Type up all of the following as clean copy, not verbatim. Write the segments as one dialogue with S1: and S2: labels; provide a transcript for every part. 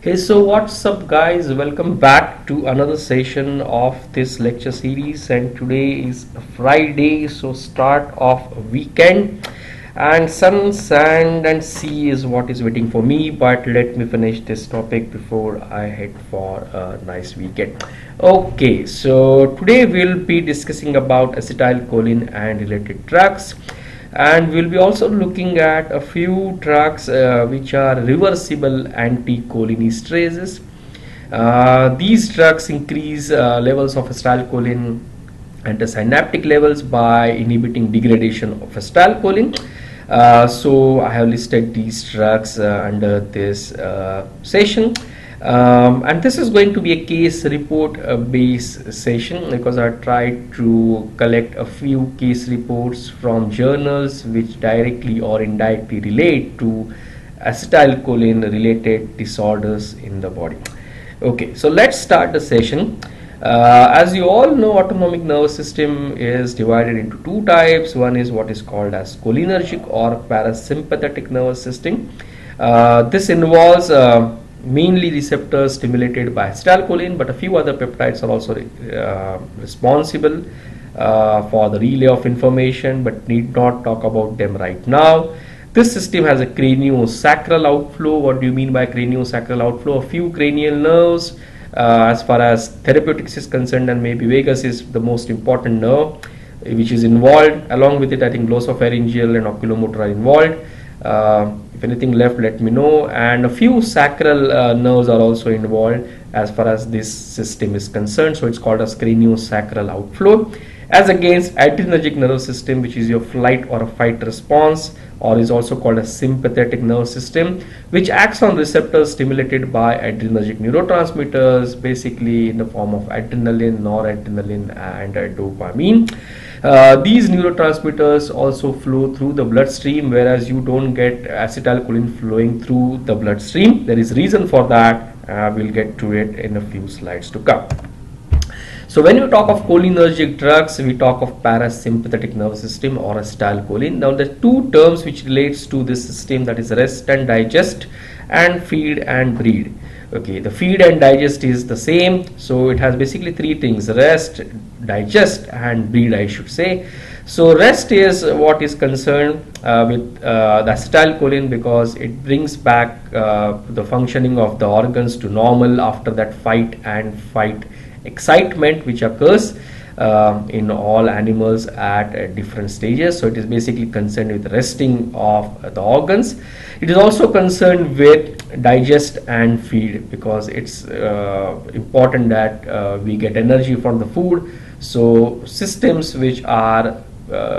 S1: Hey, so what's up, guys? Welcome back to another session of this lecture series. And today is Friday, so start of a weekend. And sun, sand, and sea is what is waiting for me. But let me finish this topic before I head for a nice weekend. Okay, so today we'll be discussing about acetylcholine and related drugs, and we'll be also looking at a few drugs which are reversible anticholinesterases. These drugs increase levels of acetylcholine and the synaptic levels by inhibiting degradation of acetylcholine. So I have listed these drugs under this session. And this is going to be a case report based session because I tried to collect a few case reports from journals which directly or indirectly relate to acetylcholine related disorders in the body. Okay, so let's start the session. As you all know, autonomic nervous system is divided into two types. One is what is called as cholinergic or parasympathetic nervous system. This involves mainly receptors stimulated by acetylcholine, but a few other peptides are also responsible for the relay of information, but need not talk about them right now. This system has a craniosacral outflow. What do you mean by craniosacral outflow? A few cranial nerves, as far as therapeutics is concerned, and maybe vagus is the most important nerve which is involved. Along with it, I think glossopharyngeal and oculomotor are involved. If anything left, let me know. And a few sacral nerves are also involved as far as this system is concerned. So it's called as craniosacral outflow. As against adrenergic nervous system, which is your flight or a fight response, or is also called a sympathetic nervous system, which acts on receptors stimulated by adrenergic neurotransmitters, basically in the form of adrenaline, noradrenaline, and dopamine. These neurotransmitters also flow through the bloodstream, whereas you don't get acetylcholine flowing through the bloodstream. There is reason for that. We'll get to it in a few slides to come. So when we talk of cholinergic drugs, we talk of parasympathetic nervous system or acetylcholine. Now the two terms which relates to this system, that is rest and digest, and feed and breed. Okay, the feed and digest is the same, so it has basically three things: rest, digest, and breed, I should say. So rest is what is concerned with the acetylcholine, because it brings back the functioning of the organs to normal after that fight and fight excitement which occurs in all animals at different stages. So it is basically concerned with resting of the organs. It is also concerned with digest and feed, because it's important that we get energy from the food. So systems which are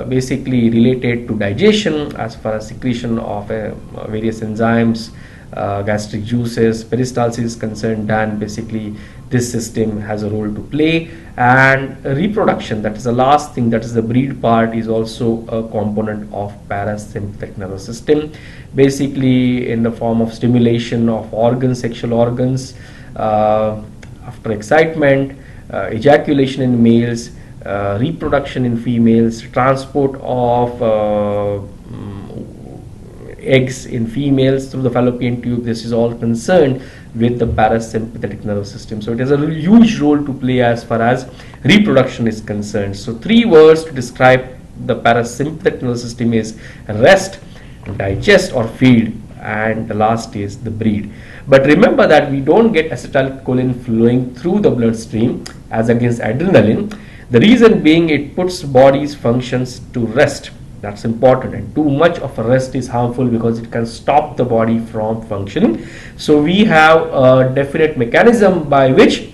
S1: basically related to digestion, as far as secretion of various enzymes, gastric juices, peristalsis is concerned, then basically this system has a role to play. And reproduction, that is the last thing, that is the breed part, is also a component of parasympathetic nervous system, basically in the form of stimulation of organs, sexual organs after excitement, ejaculation in males, reproduction in females, transport of eggs in females through the fallopian tube. This is all concerned with the parasympathetic nervous system. So it has a huge role to play as far as reproduction is concerned. So three words to describe the parasympathetic nervous system is rest, digest or feed, and the last is the breed. But remember that we don't get acetylcholine flowing through the bloodstream as against adrenaline. The reason being, it puts body's functions to rest. That's important, and too much of a rest is harmful because it can stop the body from functioning. So we have a definite mechanism by which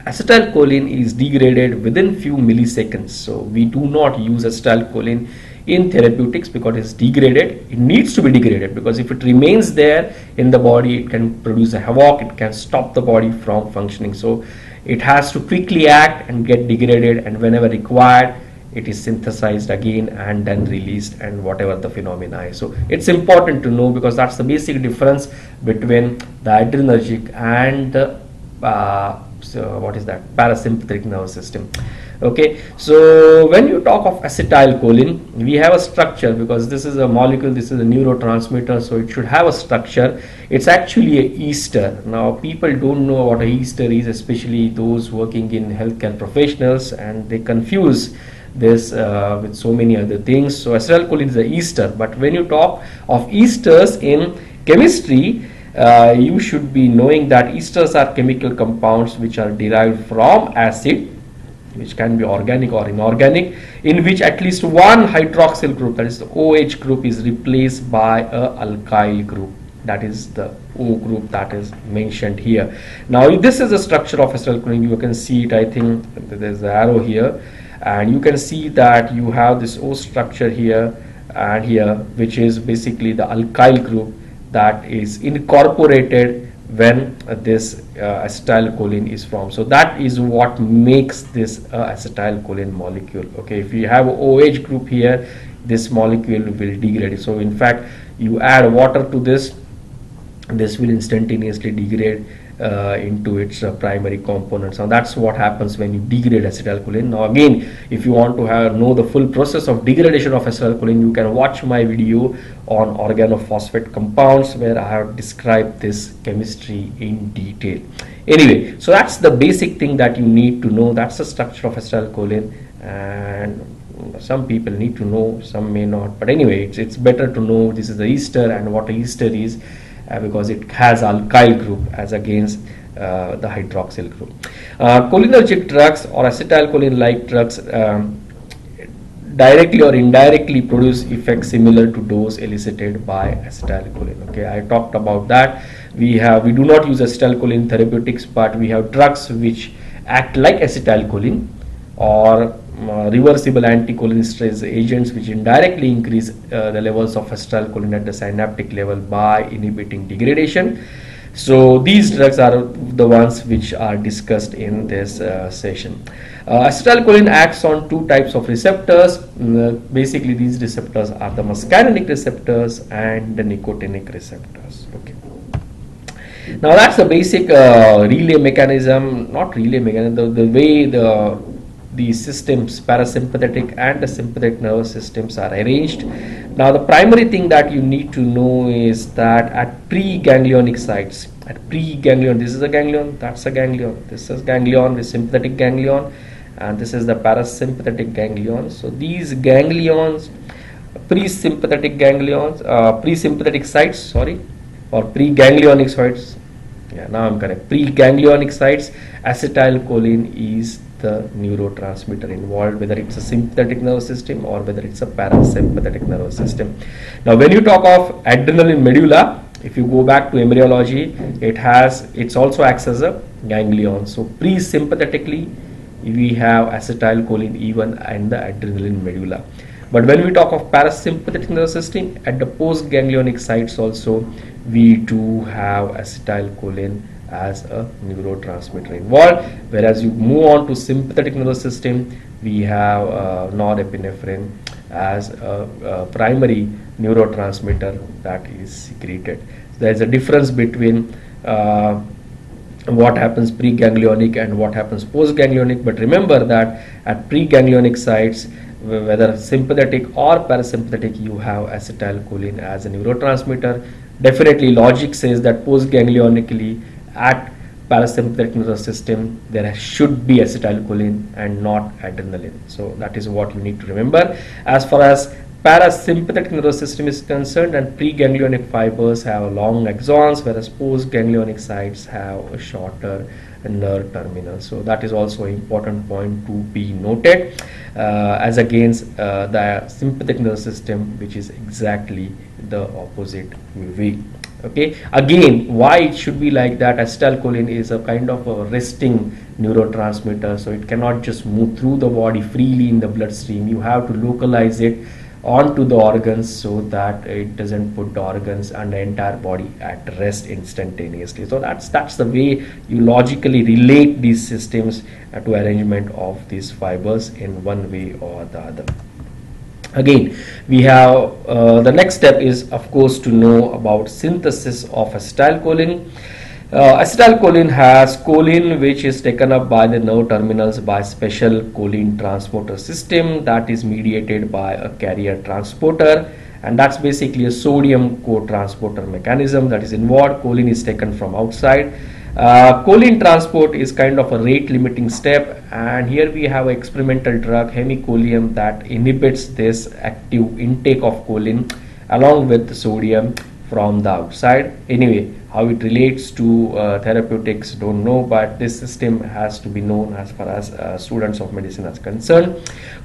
S1: acetylcholine is degraded within few milliseconds. So we do not use acetylcholine in therapeutics because it's degraded. It needs to be degraded, because if it remains there in the body, it can produce a havoc, it can stop the body from functioning. So it has to quickly act and get degraded, and whenever required, it is synthesized again and then released, and whatever the phenomena is. So it's important to know, because that's the basic difference between the adrenergic and the what is that, parasympathetic nervous system. Okay, so when you talk of acetylcholine, we have a structure, because this is a molecule, this is a neurotransmitter, so it should have a structure. It's actually a ester. Now people don't know what a ester is, especially those working in healthcare professionals, and they confuse this with so many other things. So acetylcholine is a ester, but when you talk of esters in chemistry, you should be knowing that esters are chemical compounds which are derived from acid, which can be organic or inorganic, in which at least one hydroxyl group, that is the OH group, is replaced by a alkyl group, that is the O group that is mentioned here. Now this is the structure of acetylcholine. You can see it, I think there's an arrow here, and you can see that you have this O structure here and here, which is basically the alkyl group that is incorporated when this acetylcholine is formed. So that is what makes this acetylcholine molecule. Okay, if you have OH group here, this molecule will degrade. So in fact, you add water to this will instantaneously degrade into its primary components. Now that's what happens when you degrade acetylcholine. Now again, if you want to know the full process of degradation of acetylcholine, you can watch my video on organophosphate compounds, where I have described this chemistry in detail. Anyway, so that's the basic thing that you need to know. That's the structure of acetylcholine, and some people need to know, some may not, but anyway, it's better to know this is the ester and what a ester is, because it has alkyl group as against the hydroxyl group. Cholinergic drugs or acetylcholine like drugs directly or indirectly produce effects similar to those elicited by acetylcholine. Okay, I talked about that. We do not use acetylcholine therapeutics, but we have drugs which act like acetylcholine, or reversible anticholinesterase agents which indirectly increase the levels of acetylcholine at the synaptic level by inhibiting degradation. So these drugs are the ones which are discussed in this session. Acetylcholine acts on two types of receptors. Basically these receptors are the muscarinic receptors and the nicotinic receptors. Okay. Now that's the basic relay mechanism, not relay mechanism, the way the systems, parasympathetic and the sympathetic nervous systems, are arranged. Now the primary thing that you need to know is that at preganglionic sites, this is a ganglion, that's a ganglion, this is ganglion, this sympathetic ganglion, and this is the parasympathetic ganglion. So these ganglions, presympathetic sites, or preganglionic sites, now I'm correct, preganglionic sites, acetylcholine is the neurotransmitter involved, whether it's a sympathetic nervous system or whether it's a parasympathetic nervous system. Now when you talk of adrenaline medulla, if you go back to embryology, it also acts as a ganglion. So presympathetically we have acetylcholine even in the adrenaline medulla. But when we talk of parasympathetic nervous system, at the postganglionic sites also we do have acetylcholine as a neurotransmitter involved, whereas you move on to sympathetic nervous system, we have norepinephrine as a primary neurotransmitter that is secreted. So there is a difference between what happens preganglionic and what happens postganglionic, but remember that at preganglionic sites, whether sympathetic or parasympathetic, you have acetylcholine as a neurotransmitter. Definitely logic says that postganglionically at parasympathetic nervous system there should be acetylcholine and not adrenaline. So that is what you need to remember. As far as parasympathetic nervous system is concerned, and preganglionic fibers have long axons, whereas postganglionic sites have a shorter nerve terminal. So that is also an important point to be noted, as against the sympathetic nervous system, which is exactly the opposite way. Okay, again, why it should be like that? Acetylcholine is a kind of a resting neurotransmitter, so it cannot just move through the body freely in the bloodstream. You have to localize it onto the organs so that it doesn't put the organs and the entire body at rest instantaneously. So that's the way you logically relate these systems to arrangement of these fibers in one way or the other. Again, we have the next step is of course to know about synthesis of acetylcholine. Acetylcholine has choline which is taken up by the nerve terminals by special choline transporter system that is mediated by a carrier transporter, and that's basically a sodium co-transporter mechanism that is involved. Choline is taken from outside. Choline transport is kind of a rate limiting step, and here we have an experimental drug hemicolium that inhibits this active intake of choline along with the sodium from the outside. Anyway, how it relates to therapeutics, don't know, but this system has to be known as far as students of medicine are concerned.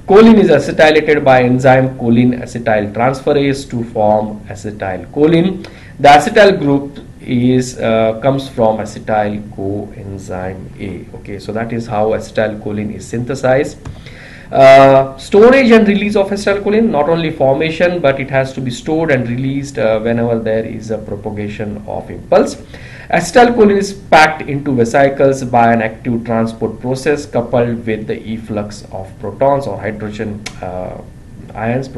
S1: Choline is acetylated by enzyme choline acetyl transferase to form acetylcholine. The acetyl group is comes from acetyl coenzyme A. Okay, so that is how acetylcholine is synthesized. Storage and release of acetylcholine, not only formation but it has to be stored and released whenever there is a propagation of impulse. Acetylcholine is packed into vesicles by an active transport process coupled with the efflux of protons or hydrogen ions.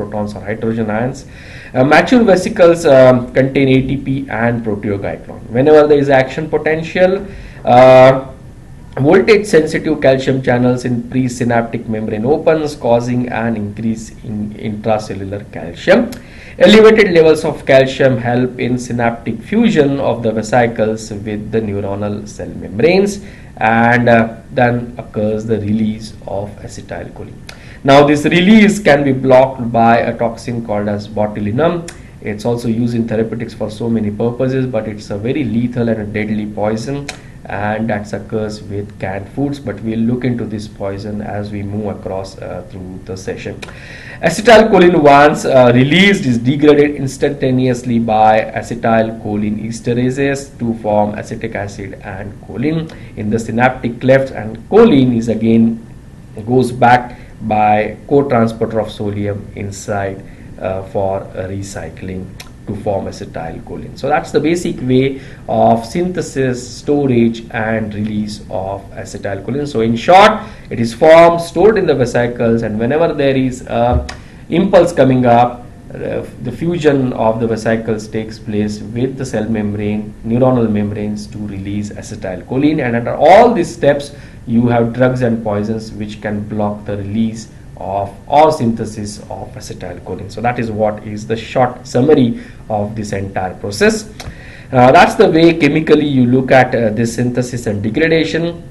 S1: Mature vesicles contain ATP and proteoglycan. Whenever there is action potential, voltage sensitive calcium channels in presynaptic membrane opens, causing an increase in intracellular calcium. Elevated levels of calcium help in synaptic fusion of the vesicles with the neuronal cell membranes, and then occurs the release of acetylcholine. Now this release can be blocked by a toxin called as botulinum. It's also used in therapeutics for so many purposes, but it's a very lethal and a deadly poison, and that occurs with canned foods, but we'll look into this poison as we move across through the session. Acetylcholine once released is degraded instantaneously by acetylcholine esterases to form acetic acid and choline in the synaptic clefts, and choline is again goes back by co-transporter of sodium inside for recycling to form acetylcholine. So that's the basic way of synthesis, storage and release of acetylcholine. So in short, it is formed, stored in the vesicles, and whenever there is a impulse coming up, the fusion of the vesicles takes place with the cell membrane, neuronal membranes, to release acetylcholine. And under all these steps, you have drugs and poisons which can block the release of or synthesis of acetylcholine. So that is what is the short summary of this entire process. That's the way chemically you look at this synthesis and degradation.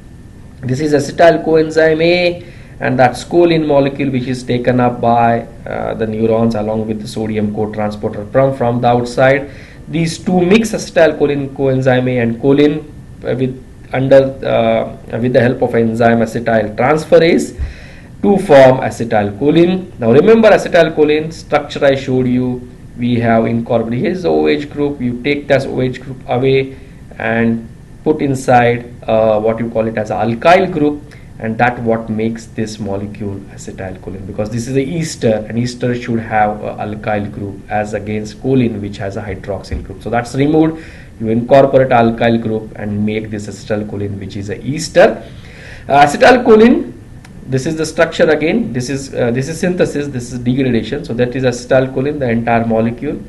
S1: This is acetyl coenzyme A, and that's choline molecule which is taken up by the neurons along with the sodium co-transporter from the outside. These two mix acetylcholine coenzyme A and choline with the help of enzyme acetyl transferase to form acetylcholine. Now remember acetylcholine structure I showed you, we have incorporated, here is the OH group, you take this OH group away and put inside what you call it as an alkyl group, and that what makes this molecule acetylcholine, because this is a ester and ester should have an alkyl group as against choline which has a hydroxyl group. So that's removed, you incorporate alkyl group and make this acetylcholine which is a ester. Acetylcholine, this is the structure again, this is synthesis, this is degradation, so that is acetylcholine, the entire molecule.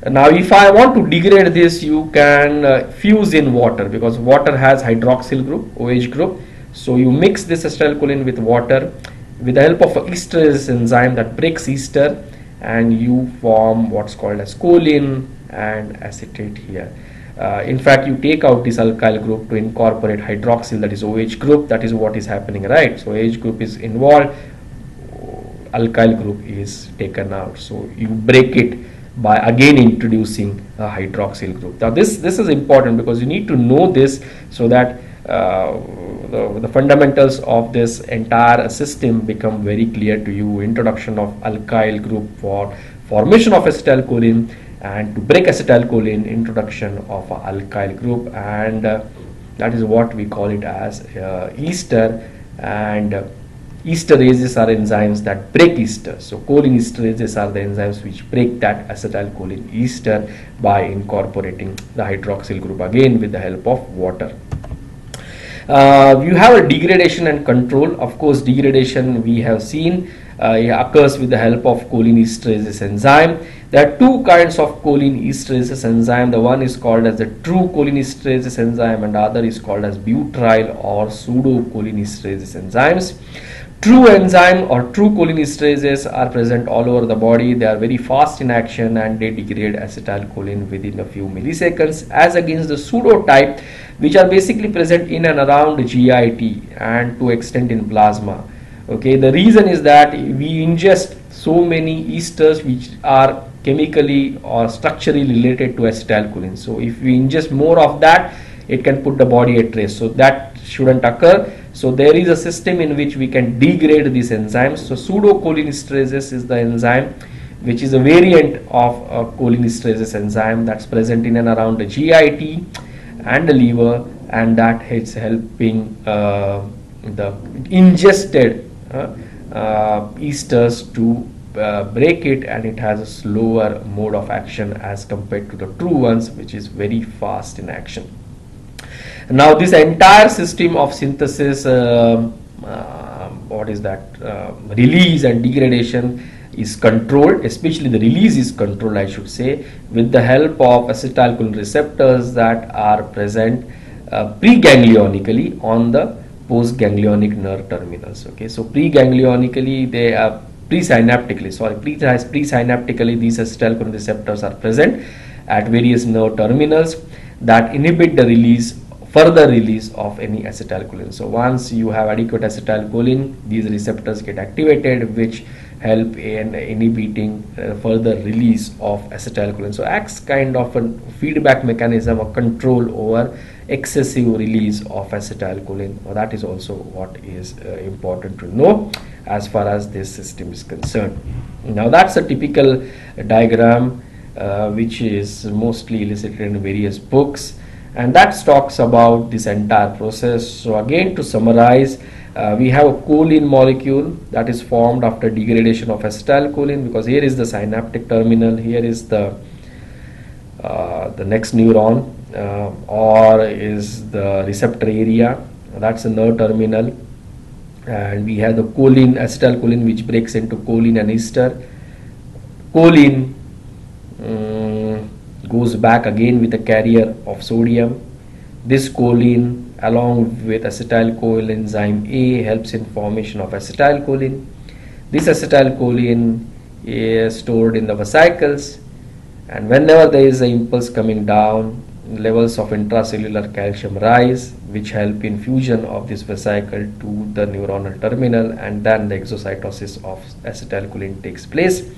S1: Now if I want to degrade this, you can fuse in water, because water has hydroxyl group, OH group. So you mix this acetylcholine with water with the help of a esterase enzyme that breaks ester, and you form what's called as choline and acetate here. In fact, you take out this alkyl group to incorporate hydroxyl, that is OH group. That is what is happening, right? So OH group is involved, alkyl group is taken out. So you break it by again introducing a hydroxyl group. Now this is important because you need to know this so that the fundamentals of this entire system become very clear to you. Introduction of alkyl group for formation of acetylcholine, and to break acetylcholine, introduction of a alkyl group, and that is what we call it as ester, and esterases are enzymes that break ester. So choline esterases are the enzymes which break that acetylcholine ester by incorporating the hydroxyl group again with the help of water. You have a degradation and control. Of course, degradation we have seen it occurs with the help of cholinesterase enzyme. There are two kinds of cholinesterase enzyme. The one is called as the true cholinesterase enzyme, and the other is called as butyryl or pseudo cholinesterase enzymes. True enzyme or true cholinesterases are present all over the body. They are very fast in action and they degrade acetylcholine within a few milliseconds, as against the pseudo type, which are basically present in and around GIT and to extent in plasma. Okay, the reason is that we ingest so many esters which are chemically or structurally related to acetylcholine. So if we ingest more of that, it can put the body at risk. So that shouldn't occur. So there is a system in which we can degrade these enzymes. So pseudocholinesterases is the enzyme which is a variant of a cholinesterase enzyme that's present in and around the GIT and the liver, and that is helping the ingested esters to break it, and it has a slower mode of action as compared to the true ones, which is very fast in action. Now this entire system of synthesis, release and degradation is controlled, especially the release is controlled, I should say, with the help of acetylcholine receptors that are present preganglionically on the postganglionic nerve terminals. Okay, so preganglionically they are presynaptically these acetylcholine receptors are present at various nerve terminals that inhibit the further release of any acetylcholine. So once you have adequate acetylcholine, these receptors get activated, which help in inhibiting further release of acetylcholine. So acts kind of a feedback mechanism or control over excessive release of acetylcholine. Well, that is also what is important to know as far as this system is concerned. Now that's a typical diagram which is mostly elicited in various books, and that talks about this entire process. So again, to summarize, we have a choline molecule that is formed after degradation of acetylcholine, because here is the synaptic terminal, here is the next neuron or is the receptor area, that's a nerve terminal, and we have the acetylcholine which breaks into choline and ester. Choline goes back again with a carrier of sodium. This choline along with acetyl-CoA enzyme A helps in formation of acetylcholine. This acetylcholine is stored in the vesicles, and whenever there is an impulse coming down, levels of intracellular calcium rise, which help in fusion of this vesicle to the neuronal terminal, and then the exocytosis of acetylcholine takes place.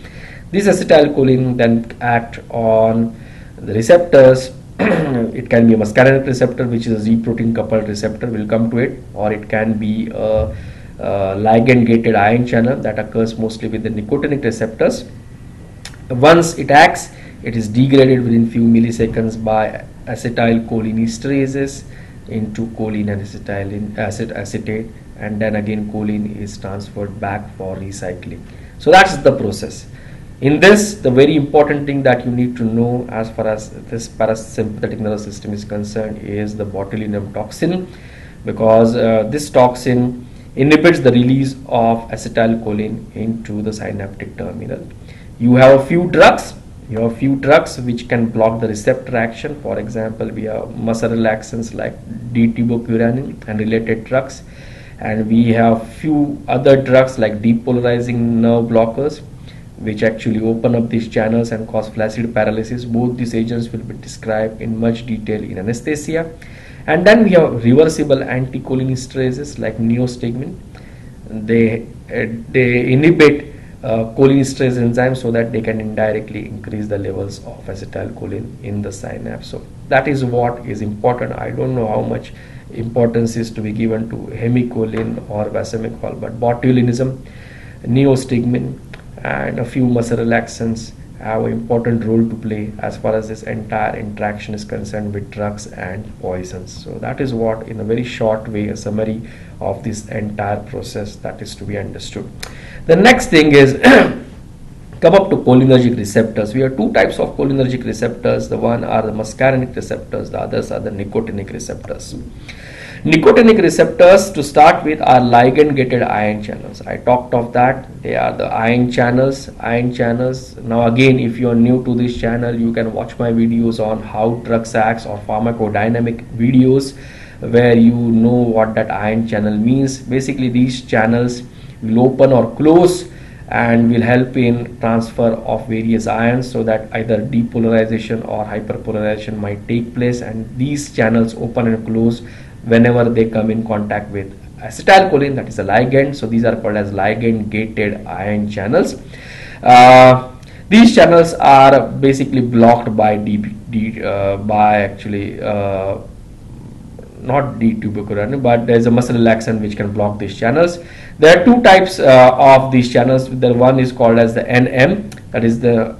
S1: This acetylcholine then act on the receptors. It can be a muscarinic receptor, which is a Z protein coupled receptor, we'll come to it, or it can be a ligand gated ion channel that occurs mostly with the nicotinic receptors. Once it acts, it is degraded within few milliseconds by acetylcholinesterases into choline and acetate, and then again choline is transferred back for recycling. So that's the process. In this, the very important thing that you need to know as far as this parasympathetic nervous system is concerned is the botulinum toxin, because this toxin inhibits the release of acetylcholine into the synaptic terminal. You have a few drugs which can block the receptor action. For example, we have muscle relaxants like D-tubocuranin and related drugs, and we have few other drugs like depolarizing nerve blockers, which actually open up these channels and cause flaccid paralysis. Both these agents will be described in much detail in anesthesia. And then we have reversible anticholinesterases like neostigmine. They inhibit cholinesterase enzymes so that they can indirectly increase the levels of acetylcholine in the synapse. So that is what is important. I don't know how much importance is to be given to hemicholine or vasomercol, but botulinism, neostigmine, and a few muscle relaxants have an important role to play as far as this entire interaction is concerned with drugs and poisons. So that is what, in a very short way, a summary of this entire process that is to be understood. The next thing is come up to cholinergic receptors. We have two types of cholinergic receptors. The one are the muscarinic receptors, the others are the nicotinic receptors. Nicotinic receptors, to start with, are ligand gated ion channels. I talked of that. They are the ion channels. Now again, if you are new to this channel, you can watch my videos on how drugs acts or pharmacodynamic videos, where you know what that ion channel means. Basically, these channels will open or close and will help in transfer of various ions, so that either depolarization or hyperpolarization might take place, and these channels open and close whenever they come in contact with acetylcholine, that is a ligand. So these are called as ligand gated ion channels. These channels are basically blocked by not D-tubocuranin, but there is a muscle relaxant which can block these channels. There are two types of these channels. The one is called as the NM, that is the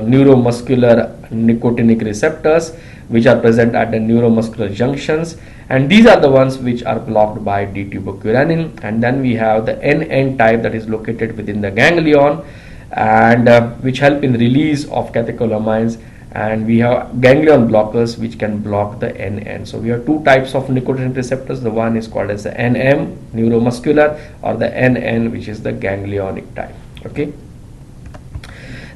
S1: neuromuscular nicotinic receptors, which are present at the neuromuscular junctions, and these are the ones which are blocked by D-tubocuranin. And then we have the NN type, that is located within the ganglion, and which help in release of catecholamines, and we have ganglion blockers which can block the NN. So we have two types of nicotinic receptors. The one is called as the NM, neuromuscular, or the NN, which is the ganglionic type. Okay.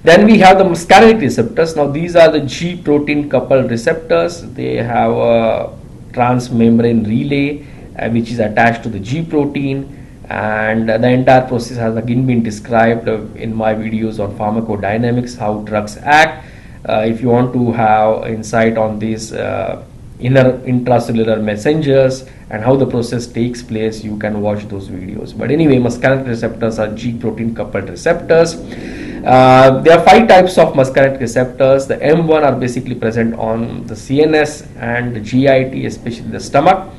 S1: Then we have the muscarinic receptors. Now these are the G protein coupled receptors. They have a transmembrane relay which is attached to the G protein, and the entire process has again been described in my videos on pharmacodynamics, how drugs act. If you want to have insight on these inner intracellular messengers and how the process takes place, you can watch those videos. But anyway, muscarinic receptors are G protein coupled receptors. There are 5 types of muscarinic receptors. The M1 are basically present on the CNS and the GIT, especially the stomach.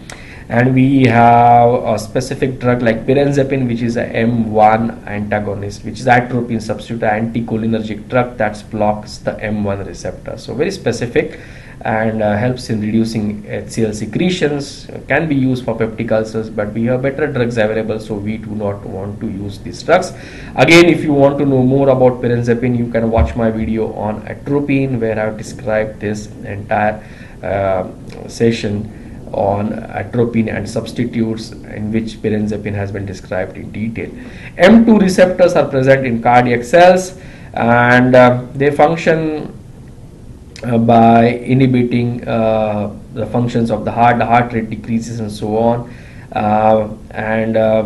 S1: And we have a specific drug like pirenzepine, which is a M1 antagonist, which is atropine substitute anticholinergic drug that blocks the M1 receptor. So very specific, and helps in reducing HCl secretions, can be used for peptic ulcers, but we have better drugs available, so we do not want to use these drugs. Again, if you want to know more about pirenzepine, you can watch my video on atropine, where I have described this entire session on atropine and substitutes, in which pirenzepine has been described in detail. M2 receptors are present in cardiac cells, and they function by inhibiting the functions of the heart rate decreases and so on.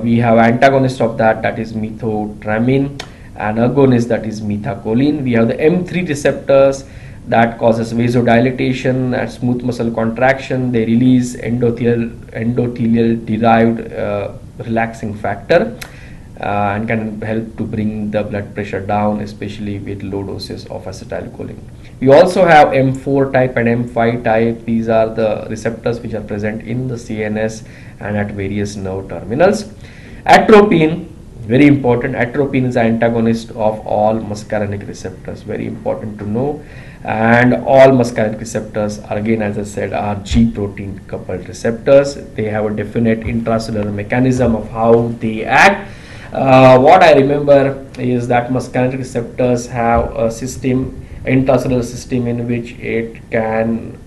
S1: We have antagonist of that is methotrexate, and agonist, that is methacholine. We have the M3 receptors that causes vasodilatation and smooth muscle contraction. They release endothelial derived relaxing factor and can help to bring the blood pressure down, especially with low doses of acetylcholine. We also have M4 type and M5 type. These are the receptors which are present in the CNS and at various nerve terminals. Atropine, very important. Atropine is the antagonist of all muscarinic receptors. Very important to know. And all muscarinic receptors are, again, as I said, are G protein coupled receptors. They have a definite intracellular mechanism of how they act. What I remember is that muscarinic receptors have a system, intracellular system, in which it can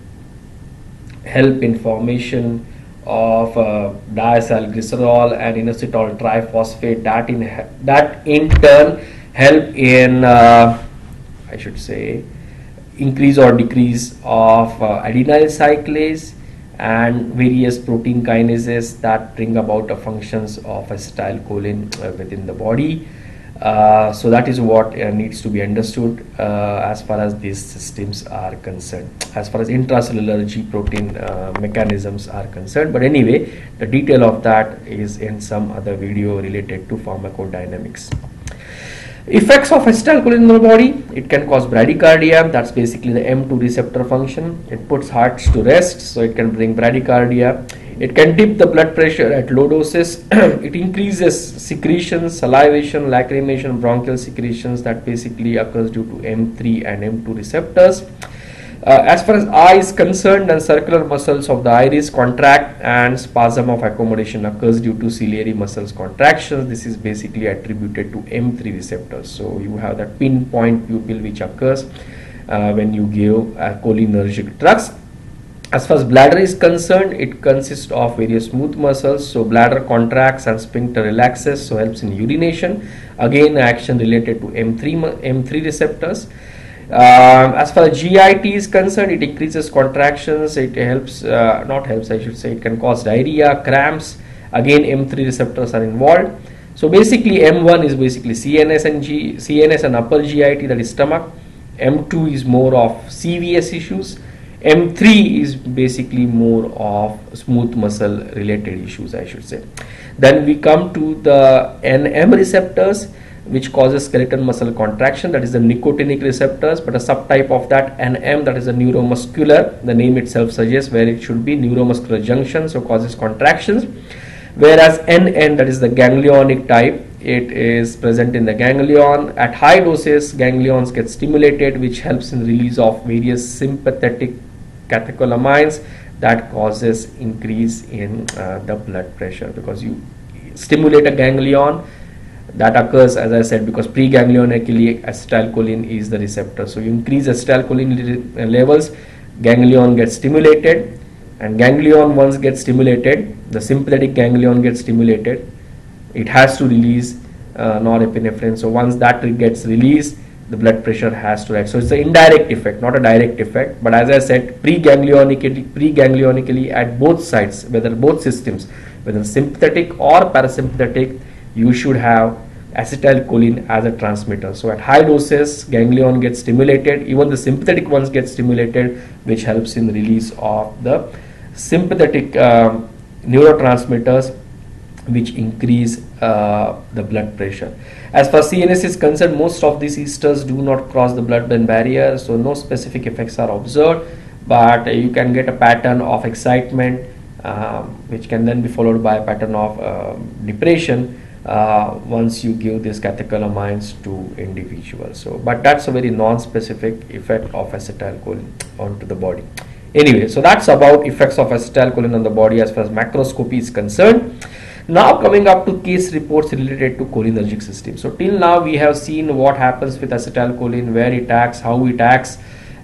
S1: help in formation of diacylglycerol and inositol triphosphate, that in turn help in I should say increase or decrease of adenyl cyclase and various protein kinases that bring about the functions of acetylcholine within the body. So that is what needs to be understood as far as these systems are concerned, as far as intracellular G protein mechanisms are concerned. But anyway, the detail of that is in some other video related to pharmacodynamics. Effects of acetylcholine in the body: it can cause bradycardia, that's basically the M2 receptor function. It puts hearts to rest, so it can bring bradycardia. It can dip the blood pressure at low doses. It increases secretions, salivation, lacrimation, bronchial secretions that basically occurs due to M3 and M2 receptors. As far as eye is concerned, then circular muscles of the iris contract and spasm of accommodation occurs due to ciliary muscles contractions. This is basically attributed to M3 receptors. So you have that pinpoint pupil which occurs when you give cholinergic drugs. As far as bladder is concerned, it consists of various smooth muscles. So bladder contracts and sphincter relaxes, so helps in urination. Again, action related to M3 receptors. As far as GIT is concerned, it increases contractions. It helps, not helps, I should say, it can cause diarrhea, cramps. Again, M3 receptors are involved. So basically, M1 is basically CNS and upper GIT, that is stomach. M2 is more of CVS issues. M3 is basically more of smooth muscle related issues, I should say. Then we come to the NM receptors, which causes skeletal muscle contraction, that is the nicotinic receptors, but a subtype of that NM, that is a neuromuscular, the name itself suggests, where it should be neuromuscular junction, so causes contractions. Whereas NN, that is the ganglionic type, it is present in the ganglion. At high doses, ganglions get stimulated, which helps in release of various sympathetic catecholamines that causes increase in the blood pressure, because you stimulate a ganglion. That occurs, as I said, because preganglionically acetylcholine is the receptor. So you increase acetylcholine levels, ganglion gets stimulated, and ganglion once gets stimulated, the sympathetic ganglion gets stimulated, it has to release norepinephrine. So once that gets released, the blood pressure has to rise. So it's an indirect effect, not a direct effect. But as I said, preganglionically at both sides, whether both systems, whether sympathetic or parasympathetic, you should have acetylcholine as a transmitter. So at high doses, ganglion gets stimulated, even the sympathetic ones get stimulated, which helps in the release of the sympathetic neurotransmitters, which increase the blood pressure. As far as CNS is concerned, most of these esters do not cross the blood-brain barrier, so no specific effects are observed, but you can get a pattern of excitement, which can then be followed by a pattern of depression once you give these catecholamines to individuals. So, but that's a very non-specific effect of acetylcholine onto the body. Anyway, so that's about effects of acetylcholine on the body as far as macroscopy is concerned. Now coming up to case reports related to cholinergic system. So till now we have seen what happens with acetylcholine, where it acts, how it acts,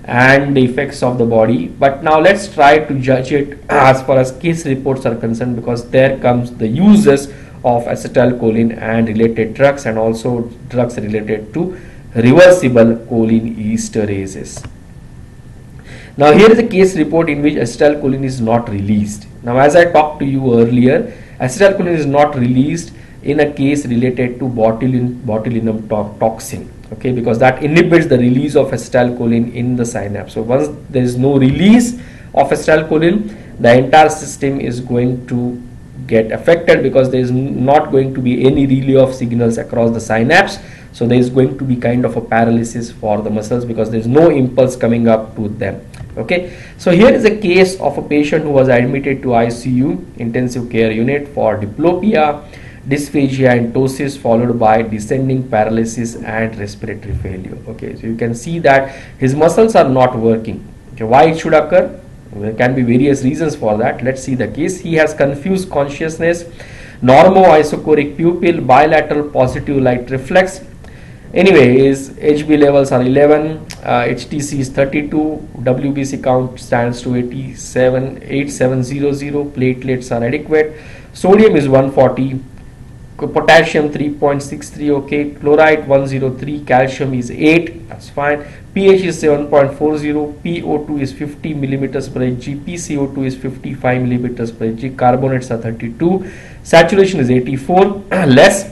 S1: and the effects of the body. But now let's try to judge it as far as case reports are concerned, because there comes the uses of acetylcholine and related drugs, and also drugs related to reversible cholinesterases. Now here is a case report in which acetylcholine is not released. Now as I talked to you earlier, acetylcholine is not released in a case related to botulinum toxin, okay, because that inhibits the release of acetylcholine in the synapse. So once there is no release of acetylcholine, the entire system is going to get affected, because there is not going to be any relay of signals across the synapse. So there is going to be kind of a paralysis for the muscles, because there is no impulse coming up to them. Okay, so here is a case of a patient who was admitted to ICU, intensive care unit, for diplopia, dysphagia and ptosis, followed by descending paralysis and respiratory failure. Okay, so you can see that his muscles are not working. Okay, why it should occur? There can be various reasons for that. Let's see the case. He has confused consciousness, normo-isochoric pupil, bilateral positive light reflex. Anyway, his HB levels are 11, HTC is 32, WBC count stands to 8700, platelets are adequate, sodium is 140, potassium 3.63, okay, chloride 103, calcium is 8, that's fine, pH is 7.40, PO2 is 50 millimeters per Hg, PCO2 is 55 millimeters per Hg, carbonates are 32, saturation is 84, less.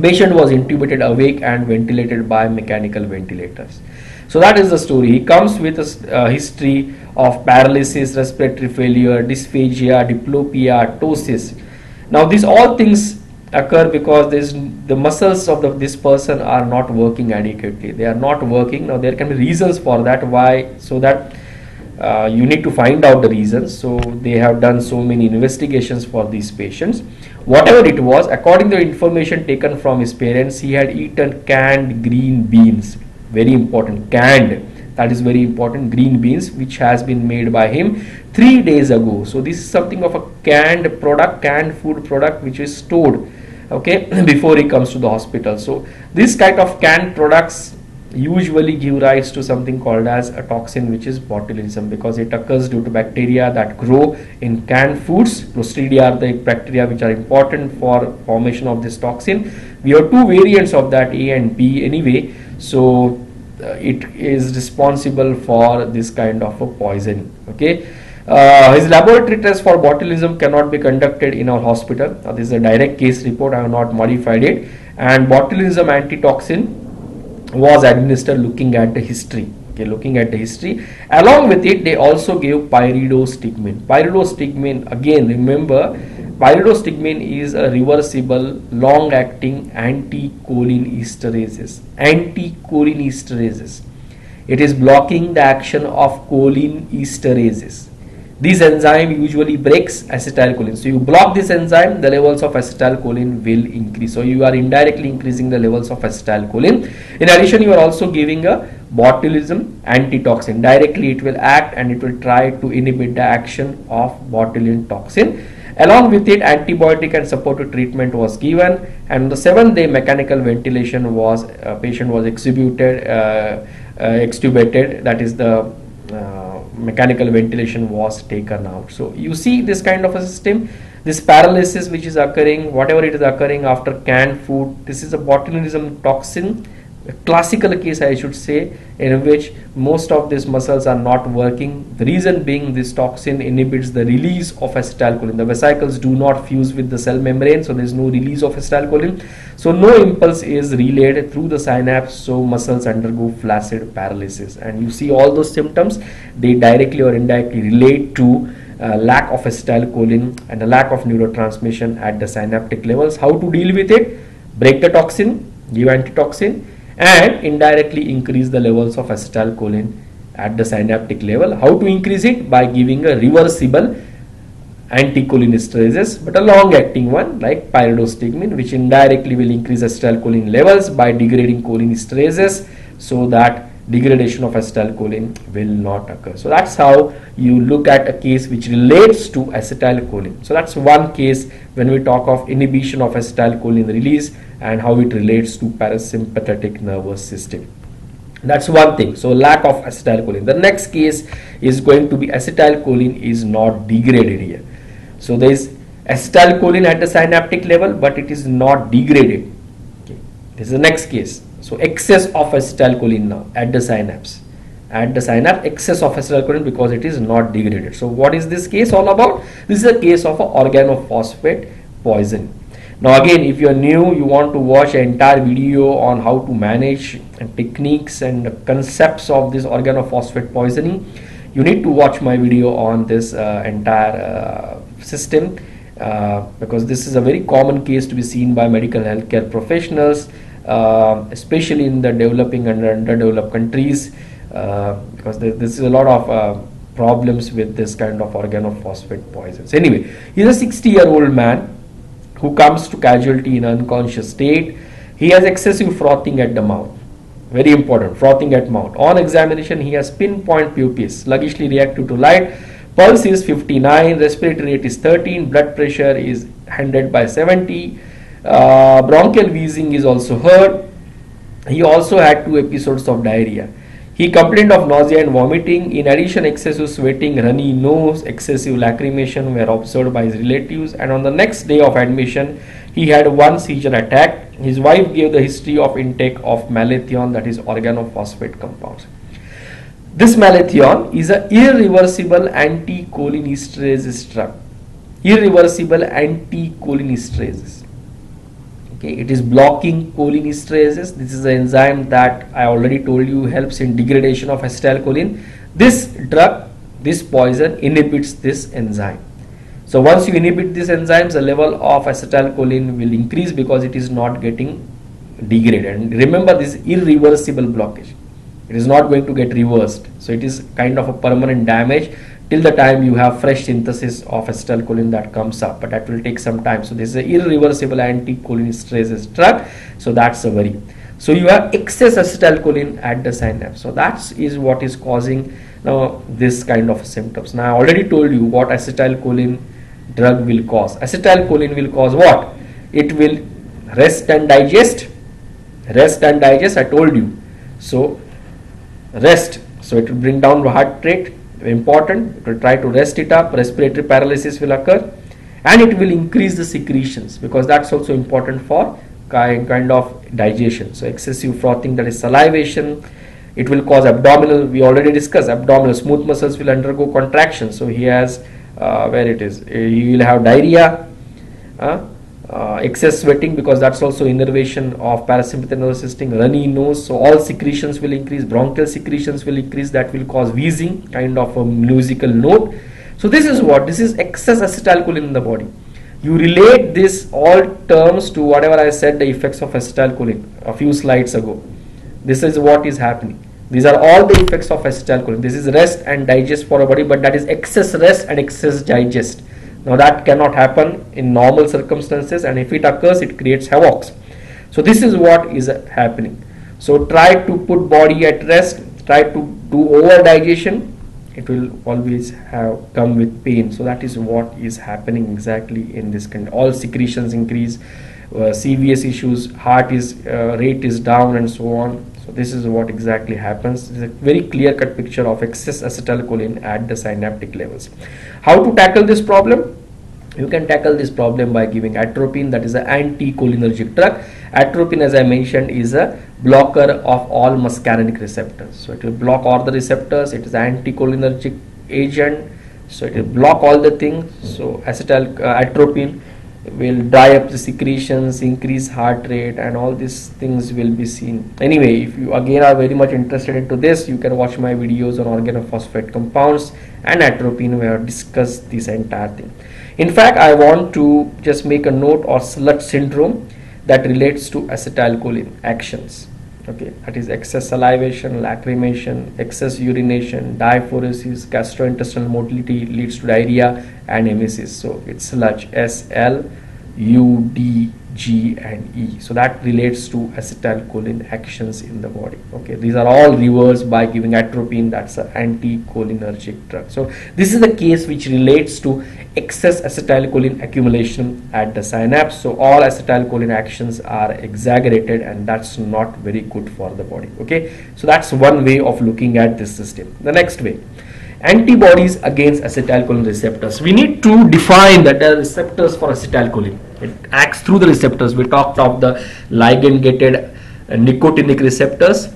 S1: Patient was intubated awake and ventilated by mechanical ventilators. So that is the story. He comes with a history of paralysis, respiratory failure, dysphagia, diplopia, ptosis. Now these all things occur because the muscles of this person are not working adequately. They are not working. Now there can be reasons for that. Why? So that you need to find out the reasons. So they have done so many investigations for these patients. Whatever it was, according to the information taken from his parents, he had eaten canned green beans. Very important, canned. That is very important, green beans, which has been made by him 3 days ago. So this is something of a canned product, canned food product, which is stored, okay, before he comes to the hospital. So this kind of canned products usually give rise to something called as a toxin, which is botulism, because it occurs due to bacteria that grow in canned foods. Clostridia are the bacteria which are important for formation of this toxin. We have two variants of that, A and B anyway. So it is responsible for this kind of a poison. Okay. His laboratory test for botulism cannot be conducted in our hospital. This is a direct case report. I have not modified it. And botulism antitoxin was administered looking at the history. Okay, looking at the history. Along with it, they also gave pyridostigmine. Pyridostigmine, again, remember, pyridostigmine is a reversible, long-acting anticholinesterase. Anticholinesterase. It is blocking the action of cholinesterases. This enzyme usually breaks acetylcholine. So you block this enzyme, the levels of acetylcholine will increase. So you are indirectly increasing the levels of acetylcholine. In addition, you are also giving a botulism antitoxin. Directly it will act and it will try to inhibit the action of botulinum toxin. Along with it, antibiotic and supportive treatment was given, and the 7th-day mechanical ventilation was, patient was extubated, that is the mechanical ventilation was taken out. So you see this kind of a system, this paralysis which is occurring, whatever it is occurring after canned food, this is a botulism toxin, a classical case I should say, in which most of these muscles are not working. The reason being, this toxin inhibits the release of acetylcholine. The vesicles do not fuse with the cell membrane, so there is no release of acetylcholine. So no impulse is relayed through the synapse, so muscles undergo flaccid paralysis. And you see all those symptoms, they directly or indirectly relate to lack of acetylcholine and a lack of neurotransmission at the synaptic levels. How to deal with it? Break the toxin, give antitoxin, and indirectly increase the levels of acetylcholine at the synaptic level. How to increase it? By giving a reversible anticholinesterases, but a long-acting one like pyridostigmine, which indirectly will increase acetylcholine levels by degrading cholinesterases, so that degradation of acetylcholine will not occur. So that's how you look at a case which relates to acetylcholine. So that's one case when we talk of inhibition of acetylcholine release and how it relates to parasympathetic nervous system. That's one thing. So lack of acetylcholine. The next case is going to be acetylcholine is not degraded here. So there is acetylcholine at the synaptic level, but it is not degraded. Okay. This is the next case. So excess of acetylcholine now at the synapse. At the synapse, excess of acetylcholine because it is not degraded. So what is this case all about? This is a case of a organophosphate poison. Now again, if you are new, you want to watch an entire video on how to manage and techniques and concepts of this organophosphate poisoning, you need to watch my video on this entire system, because this is a very common case to be seen by medical healthcare professionals, especially in the developing and underdeveloped countries, because this is a lot of problems with this kind of organophosphate poisons. Anyway, he's a 60-year-old man who comes to casualty in unconscious state. He has excessive frothing at the mouth. Very important, frothing at mouth. On examination, he has pinpoint pupils, sluggishly reactive to light. Pulse is 59, respiratory rate is 13, blood pressure is 100/70. Bronchial wheezing is also heard. He also had 2 episodes of diarrhea. He complained of nausea and vomiting. In addition, excessive sweating, runny nose, excessive lacrimation were observed by his relatives. And on the next day of admission, he had 1 seizure attack. His wife gave the history of intake of malathion, that is organophosphate compounds. This malathion is an irreversible anticholinesterase drug. Irreversible anticholinesterase. Okay, it is blocking cholinesterases. This is the enzyme that I already told you helps in degradation of acetylcholine. This drug, this poison inhibits this enzyme. So once you inhibit these enzymes, the level of acetylcholine will increase because it is not getting degraded. And remember, this is irreversible blockage. It is not going to get reversed. So it is kind of a permanent damage till the time you have fresh synthesis of acetylcholine that comes up, but that will take some time. So this is an irreversible anticholinesterase drug. So that's a worry. So you have excess acetylcholine at the synapse. So that is what is causing now this kind of symptoms. Now I already told you what acetylcholine drug will cause. Acetylcholine will cause what? It will rest and digest. Rest and digest, I told you. So rest, so it will bring down the heart rate, important. It will try to rest it up, respiratory paralysis will occur, and it will increase the secretions, because that's also important for kind of digestion. So excessive frothing, that is salivation, it will cause abdominal, we already discussed abdominal, smooth muscles will undergo contraction. So he has where it is, he will have diarrhea, excess sweating, because that's also innervation of parasympathetic nervous system, runny nose, so all secretions will increase, bronchial secretions will increase, that will cause wheezing, kind of a musical note. So this is what, this is excess acetylcholine in the body. You relate this all terms to whatever I said, the effects of acetylcholine a few slides ago. This is what is happening. These are all the effects of acetylcholine. This is rest and digest for a body, but that is excess rest and excess digest. Now that cannot happen in normal circumstances, and if it occurs, it creates havoc. So this is what is happening. So try to put body at rest, try to do over digestion, it will always come with pain. So that is what is happening exactly in this kind. All secretions increase, CVS issues, heart is rate is down, and so on. So this is what exactly happens. It's a very clear cut picture of excess acetylcholine at the synaptic levels. How to tackle this problem? You can tackle this problem by giving atropine, that is an anticholinergic drug. Atropine, as I mentioned, is a blocker of all muscarinic receptors. So it will block all the receptors. It is an anticholinergic agent. So it will block all the things. So atropine will dry up the secretions, increase heart rate, and all these things will be seen. Anyway, if you again are very much interested into this, you can watch my videos on organophosphate compounds and atropine, where I discuss this entire thing. In fact, I want to just make a note of SLUT syndrome that relates to acetylcholine actions. Okay, that is excess salivation, lacrimation, excess urination, diaphoresis, gastrointestinal motility leads to diarrhea and emesis. So it's SLUT, S-L-U-D G and E. So that relates to acetylcholine actions in the body. Okay, these are all reversed by giving atropine, that's an anticholinergic drug. So this is the case which relates to excess acetylcholine accumulation at the synapse. So all acetylcholine actions are exaggerated, and that's not very good for the body. Okay, so that's one way of looking at this system. The next way, antibodies against acetylcholine receptors. We need to define that there are receptors for acetylcholine. It acts through the receptors. We talked of the ligand gated nicotinic receptors,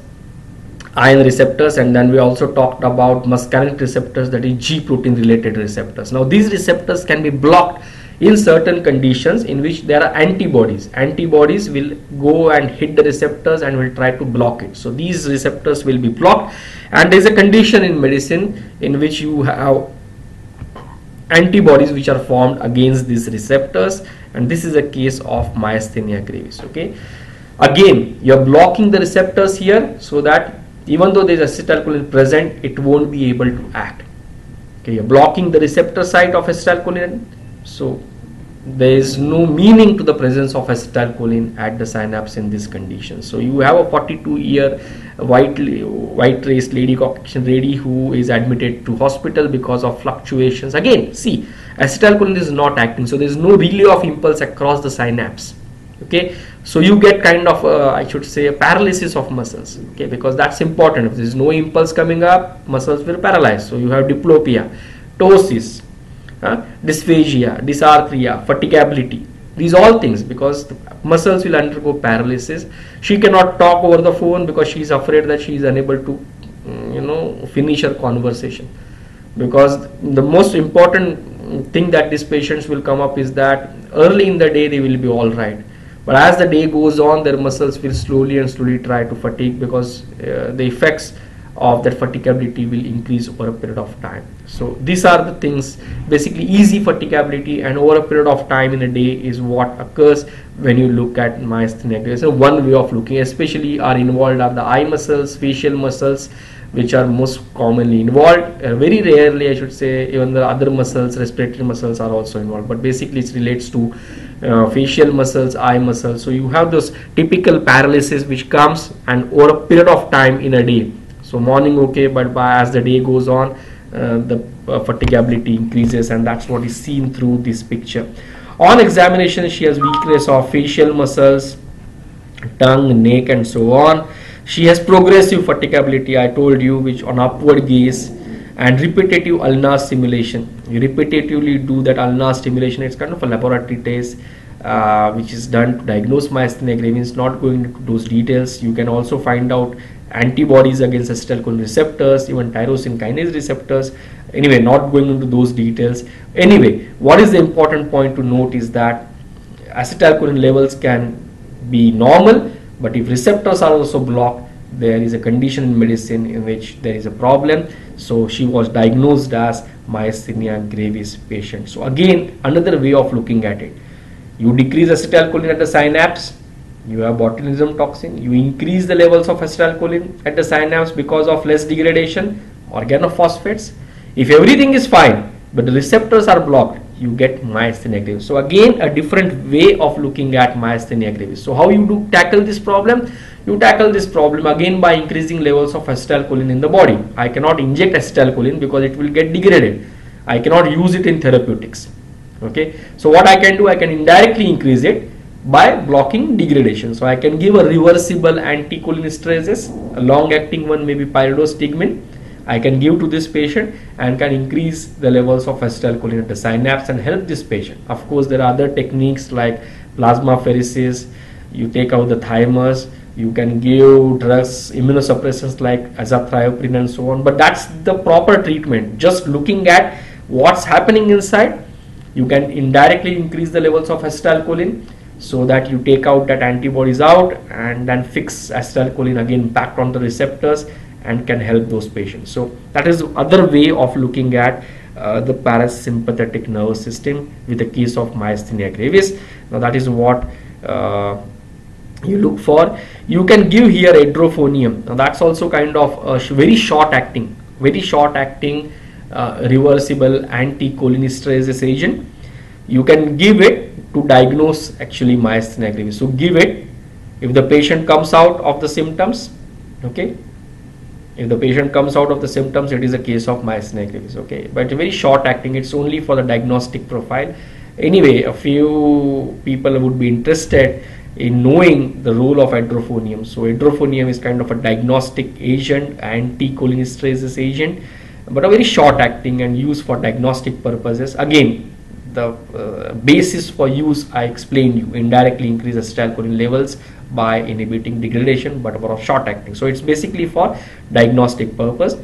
S1: iron receptors, and then we also talked about muscarinic receptors, that is G protein related receptors. Now these receptors can be blocked in certain conditions in which there are antibodies. Antibodies will go and hit the receptors and will try to block it. So these receptors will be blocked, and there is a condition in medicine in which you have antibodies which are formed against these receptors, and this is a case of myasthenia gravis. Okay, again you are blocking the receptors here, so that even though there is acetylcholine present, it won't be able to act. Okay, you are blocking the receptor site of acetylcholine, so there is no meaning to the presence of acetylcholine at the synapse in this condition. So you have a 42-year white-race lady, Caucasian lady, who is admitted to hospital because of fluctuations. Again, see, acetylcholine is not acting, so there is no relay of impulse across the synapse. Okay, so you get kind of I should say a paralysis of muscles. Okay, because that's important. If there is no impulse coming up, muscles will paralyze. So you have diplopia, ptosis, dysphagia, dysarthria, fatigability. These all things, because the muscles will undergo paralysis. She cannot talk over the phone because she is afraid that she is unable to finish her conversation, because the most important thing that these patients will come up is that early in the day they will be all right, but as the day goes on, their muscles will slowly try to fatigue, because the effects of that fatigability will increase over a period of time. So these are the things, basically easy fatigability and over a period of time in a day is what occurs when you look at myasthenia gravis. So one way of looking, especially are involved are the eye muscles, facial muscles, which are most commonly involved. Very rarely, I should say, even the other muscles, respiratory muscles are also involved, but basically it relates to facial muscles, eye muscles. So you have those typical paralysis which comes and over a period of time in a day. So morning okay, but as the day goes on, the fatigability increases, and that's what is seen through this picture. On examination, she has weakness of facial muscles, tongue, neck, and so on. She has progressive fatigability, I told you, which on upward gaze, and repetitive ulnar stimulation. You repetitively do that ulnar stimulation. It's kind of a laboratory test which is done to diagnose myasthenia gravis. Not going into those details. You can also find out antibodies against acetylcholine receptors, even tyrosine kinase receptors. Anyway, not going into those details. Anyway, what is the important point to note is that acetylcholine levels can be normal, but if receptors are also blocked, there is a condition in medicine in which there is a problem. So she was diagnosed as myasthenia gravis patient. So again, another way of looking at it, you decrease acetylcholine at the synapse, you have botulinum toxin, you increase the levels of acetylcholine at the synapse because of less degradation, organophosphates. If everything is fine but the receptors are blocked, you get myasthenia gravis. So again, a different way of looking at myasthenia gravis. So how you do tackle this problem? You tackle this problem again by increasing levels of acetylcholine in the body. I cannot inject acetylcholine because it will get degraded. I cannot use it in therapeutics. Okay, so what I can do, I can indirectly increase it by blocking degradation. So I can give a reversible anticholinesterase, a long-acting one, maybe pyridostigmine. I can give to this patient and can increase the levels of acetylcholine at the synapse and help this patient. Of course, there are other techniques like plasmapheresis. You take out the thymus. You can give drugs, immunosuppressants like azathioprine and so on. But that's the proper treatment. Just looking at what's happening inside, you can indirectly increase the levels of acetylcholine so that you take out that antibodies out and then fix acetylcholine again back on the receptors and can help those patients. So that is other way of looking at the parasympathetic nervous system with the case of myasthenia gravis. Now that is what you look for. You can give here edrophonium. Now that's also kind of a very short acting reversible anticholinesterase agent. You can give it to diagnose actually myasthenia gravis. So give it if the patient comes out of the symptoms. Okay, if the patient comes out of the symptoms, it is a case of myasthenia gravis. Okay, but very short acting, it's only for the diagnostic profile. Anyway, a few people would be interested in knowing the role of edrophonium. So edrophonium is kind of a diagnostic agent, anticholinesterase agent, but a very short acting and used for diagnostic purposes. Again, the basis for use I explained you, indirectly increase acetylcholine levels by inhibiting degradation, but for short acting. So it's basically for diagnostic purpose.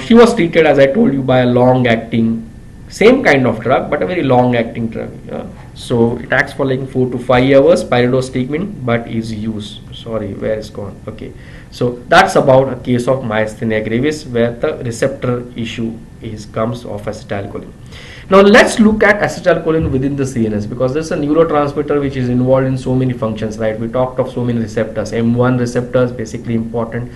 S1: She was treated, as I told you, by a long acting, same kind of drug, but a very long acting drug. So it acts for like 4 to 5 hours, pyridostigmine, but is used. Sorry, where is gone? Okay, so that's about a case of myasthenia gravis where the receptor issue comes of acetylcholine. Now let's look at acetylcholine within the CNS, because this is a neurotransmitter which is involved in so many functions, right? We talked of so many receptors. M1 receptors basically important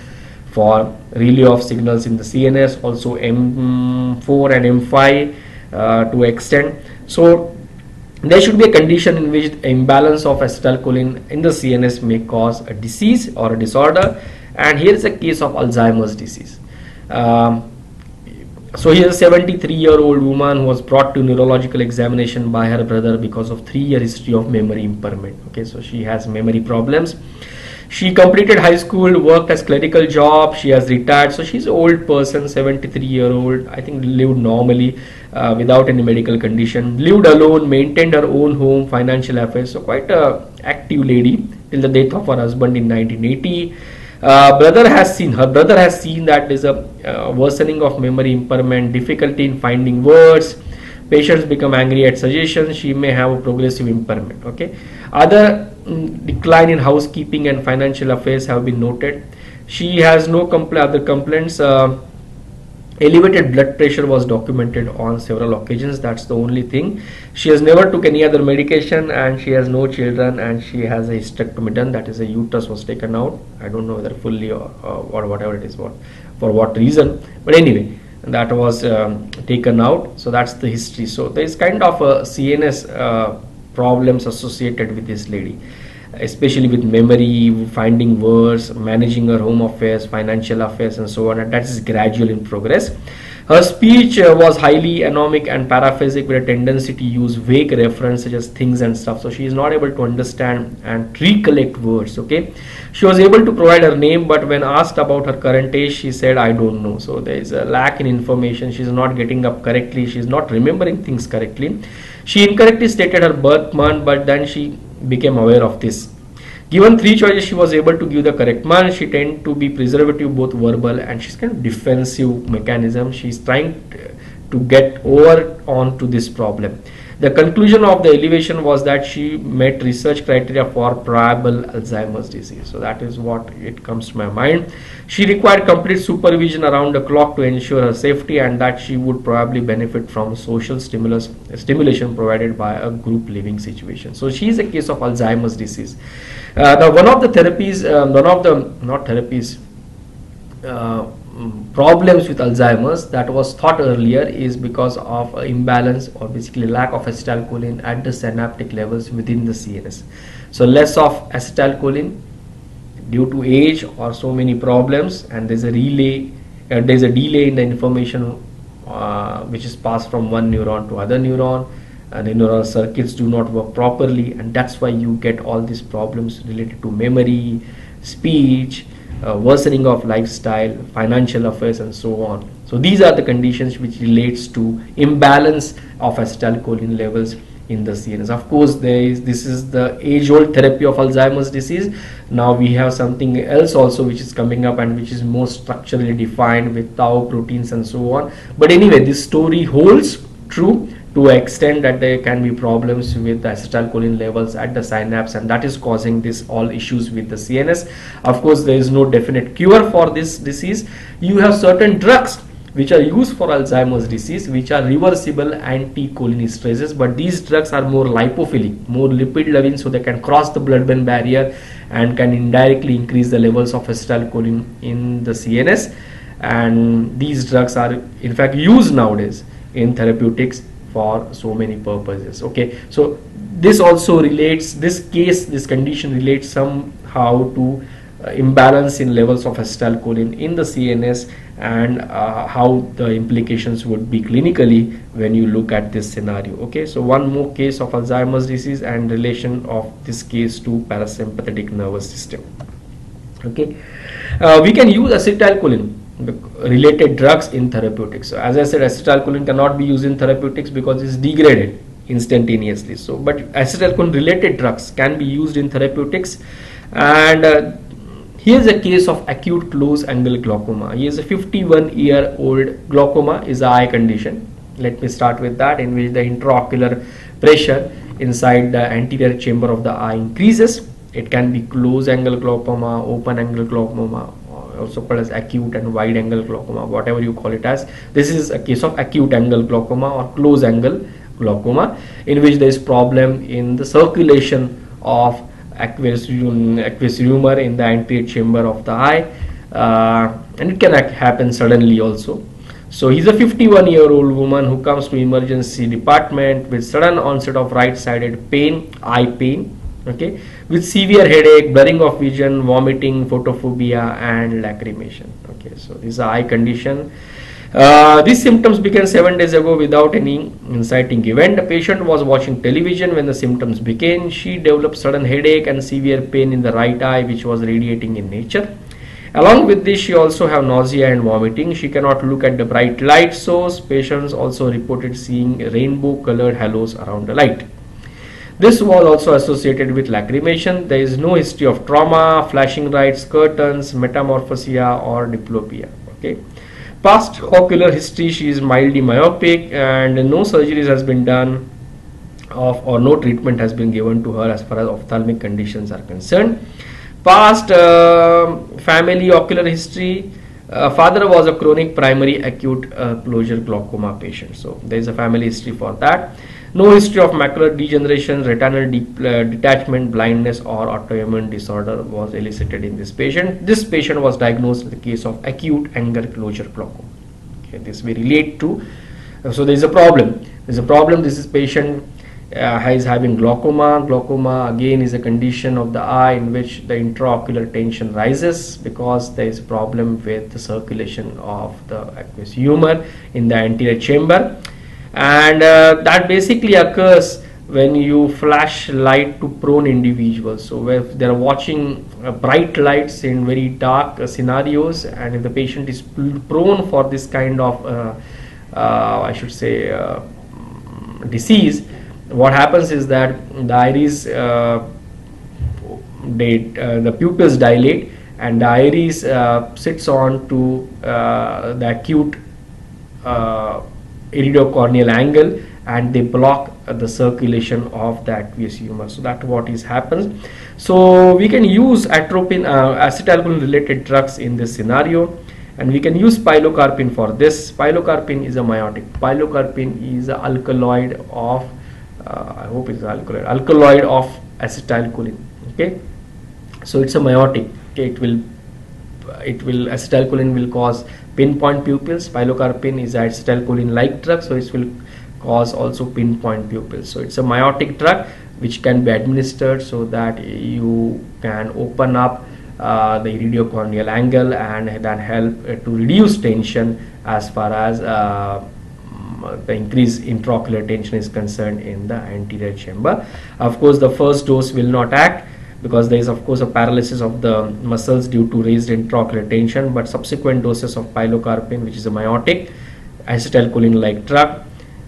S1: for relay of signals in the CNS, also M4 and M5 to extent. So there should be a condition in which imbalance of acetylcholine in the CNS may cause a disease or a disorder, and here is a case of Alzheimer's disease. So here is a 73-year-old woman who was brought to neurological examination by her brother because of 3-year history of memory impairment. Okay, so she has memory problems. She completed high school, worked as clerical job, she has retired. So she's an old person, 73-year-old, I think lived normally without any medical condition, lived alone, maintained her own home, financial affairs. So quite a active lady till the death of her husband in 1980. Her brother has seen that there's a worsening of memory impairment, difficulty in finding words. Patients become angry at suggestions. She may have a progressive impairment. Okay, other decline in housekeeping and financial affairs have been noted. She has no other complaints. Elevated blood pressure was documented on several occasions. That's the only thing. She has never took any other medication, and she has no children, and she has a hysterectomy done. That is, a uterus was taken out. I don't know whether fully or whatever it is, for what reason. But anyway, that was taken out. So that's the history. So there is kind of a CNS problems associated with this lady, especially with memory, finding words, managing her home affairs, financial affairs, and so on, and that is gradual in progress. Her speech was highly anomic and paraphasic with a tendency to use vague references such as things and stuff. So she is not able to understand and recollect words. Okay, she was able to provide her name, but when asked about her current age, she said, "I don't know." So there is a lack in information. She is not getting up correctly. She is not remembering things correctly. She incorrectly stated her birth month, but then she became aware of this. Given three choices, she was able to give the correct one. She tend to be preservative, both verbal, and she's kind of defensive mechanism. She's trying to get over on to this problem. The conclusion of the elevation was that she met research criteria for probable Alzheimer's disease. So that is what it comes to my mind. She required complete supervision around the clock to ensure her safety, and that she would probably benefit from social stimulation provided by a group living situation. So she is a case of Alzheimer's disease. Now one of the therapies, problems with Alzheimer's that was thought earlier is because of imbalance or basically lack of acetylcholine at the synaptic levels within the CNS. So less of acetylcholine due to age or so many problems, and there's a delay in the information which is passed from one neuron to other neuron, and the neural circuits do not work properly, and that's why you get all these problems related to memory, speech, worsening of lifestyle, financial affairs, and so on. So these are the conditions which relates to imbalance of acetylcholine levels in the CNS. Of course, this is the age-old therapy of Alzheimer's disease. Now we have something else also which is coming up and which is more structurally defined with tau proteins and so on. But anyway, this story holds true to an extent that there can be problems with the acetylcholine levels at the synapse, and that is causing this all issues with the CNS. Of course, there is no definite cure for this disease. You have certain drugs which are used for Alzheimer's disease, which are reversible anticholinesterases, but these drugs are more lipophilic, more lipid loving, so they can cross the blood-brain barrier and can indirectly increase the levels of acetylcholine in the CNS. And these drugs are in fact used nowadays in therapeutics for so many purposes. Okay, so this also relates, this condition relates somehow to imbalance in levels of acetylcholine in the CNS, and how the implications would be clinically when you look at this scenario. Okay, so one more case of Alzheimer's disease and relation of this case to parasympathetic nervous system. Okay, we can use acetylcholine related drugs in therapeutics. So as I said, acetylcholine cannot be used in therapeutics because it's degraded instantaneously. So but acetylcholine related drugs can be used in therapeutics. And here's a case of acute close angle glaucoma. He is a 51-year-old. Glaucoma is an eye condition. Let me start with that, in which the intraocular pressure inside the anterior chamber of the eye increases. It can be close angle glaucoma, open angle glaucoma, also called as acute and wide angle glaucoma, whatever you call it as. This is a case of acute angle glaucoma or close angle glaucoma, in which there is problem in the circulation of aqueous humor in the anterior chamber of the eye, and it can happen suddenly also. So he's a 51-year-old woman who comes to emergency department with sudden onset of right-sided pain, eye pain, okay, with severe headache, blurring of vision, vomiting, photophobia, and lacrimation. Okay, so this is an eye condition. These symptoms began 7 days ago without any inciting event. The patient was watching television when the symptoms began. She developed sudden headache and severe pain in the right eye, which was radiating in nature. Along with this, she also have nausea and vomiting. She cannot look at the bright light source. Patients also reported seeing rainbow colored halos around the light. This was also associated with lacrimation. There is no history of trauma, flashing lights, curtains, metamorphosia, or diplopia. Okay. Past ocular history, she is mildly myopic, and no surgeries has been done or no treatment has been given to her as far as ophthalmic conditions are concerned. Past family ocular history, father was a chronic primary acute closure glaucoma patient, so there is a family history for that. No history of macular degeneration, retinal detachment, blindness, or autoimmune disorder was elicited in this patient. This patient was diagnosed with a case of acute angle closure glaucoma. Okay, this we relate to. So there is a problem. There is a problem. This is patient is having glaucoma. Glaucoma again is a condition of the eye in which the intraocular tension rises because there is a problem with the circulation of the aqueous humor in the anterior chamber, and that basically occurs when you flash light to prone individuals. So if they are watching bright lights in very dark scenarios, and if the patient is prone for this kind of I should say disease, what happens is that the iris the pupils dilate, and the iris sits on to the acute iridocorneal angle, and they block the circulation of the aqueous humor. So that's what is happens. So we can use atropine, acetylcholine related drugs in this scenario, and we can use pilocarpine for this. Pilocarpine is a miotic. Pilocarpine is an alkaloid of I hope it's alkaloid of acetylcholine. Okay, so it's a miotic. Okay, it will acetylcholine will cause pinpoint pupils. Pilocarpine is acetylcholine like drug, so it will cause also pinpoint pupils. So it's a miotic drug which can be administered so that you can open up the iridocorneal angle and then help to reduce tension as far as the increased intraocular tension is concerned in the anterior chamber. Of course, the first dose will not act because there is of course a paralysis of the muscles due to raised intraocular tension, but subsequent doses of pilocarpine, which is a miotic acetylcholine like drug,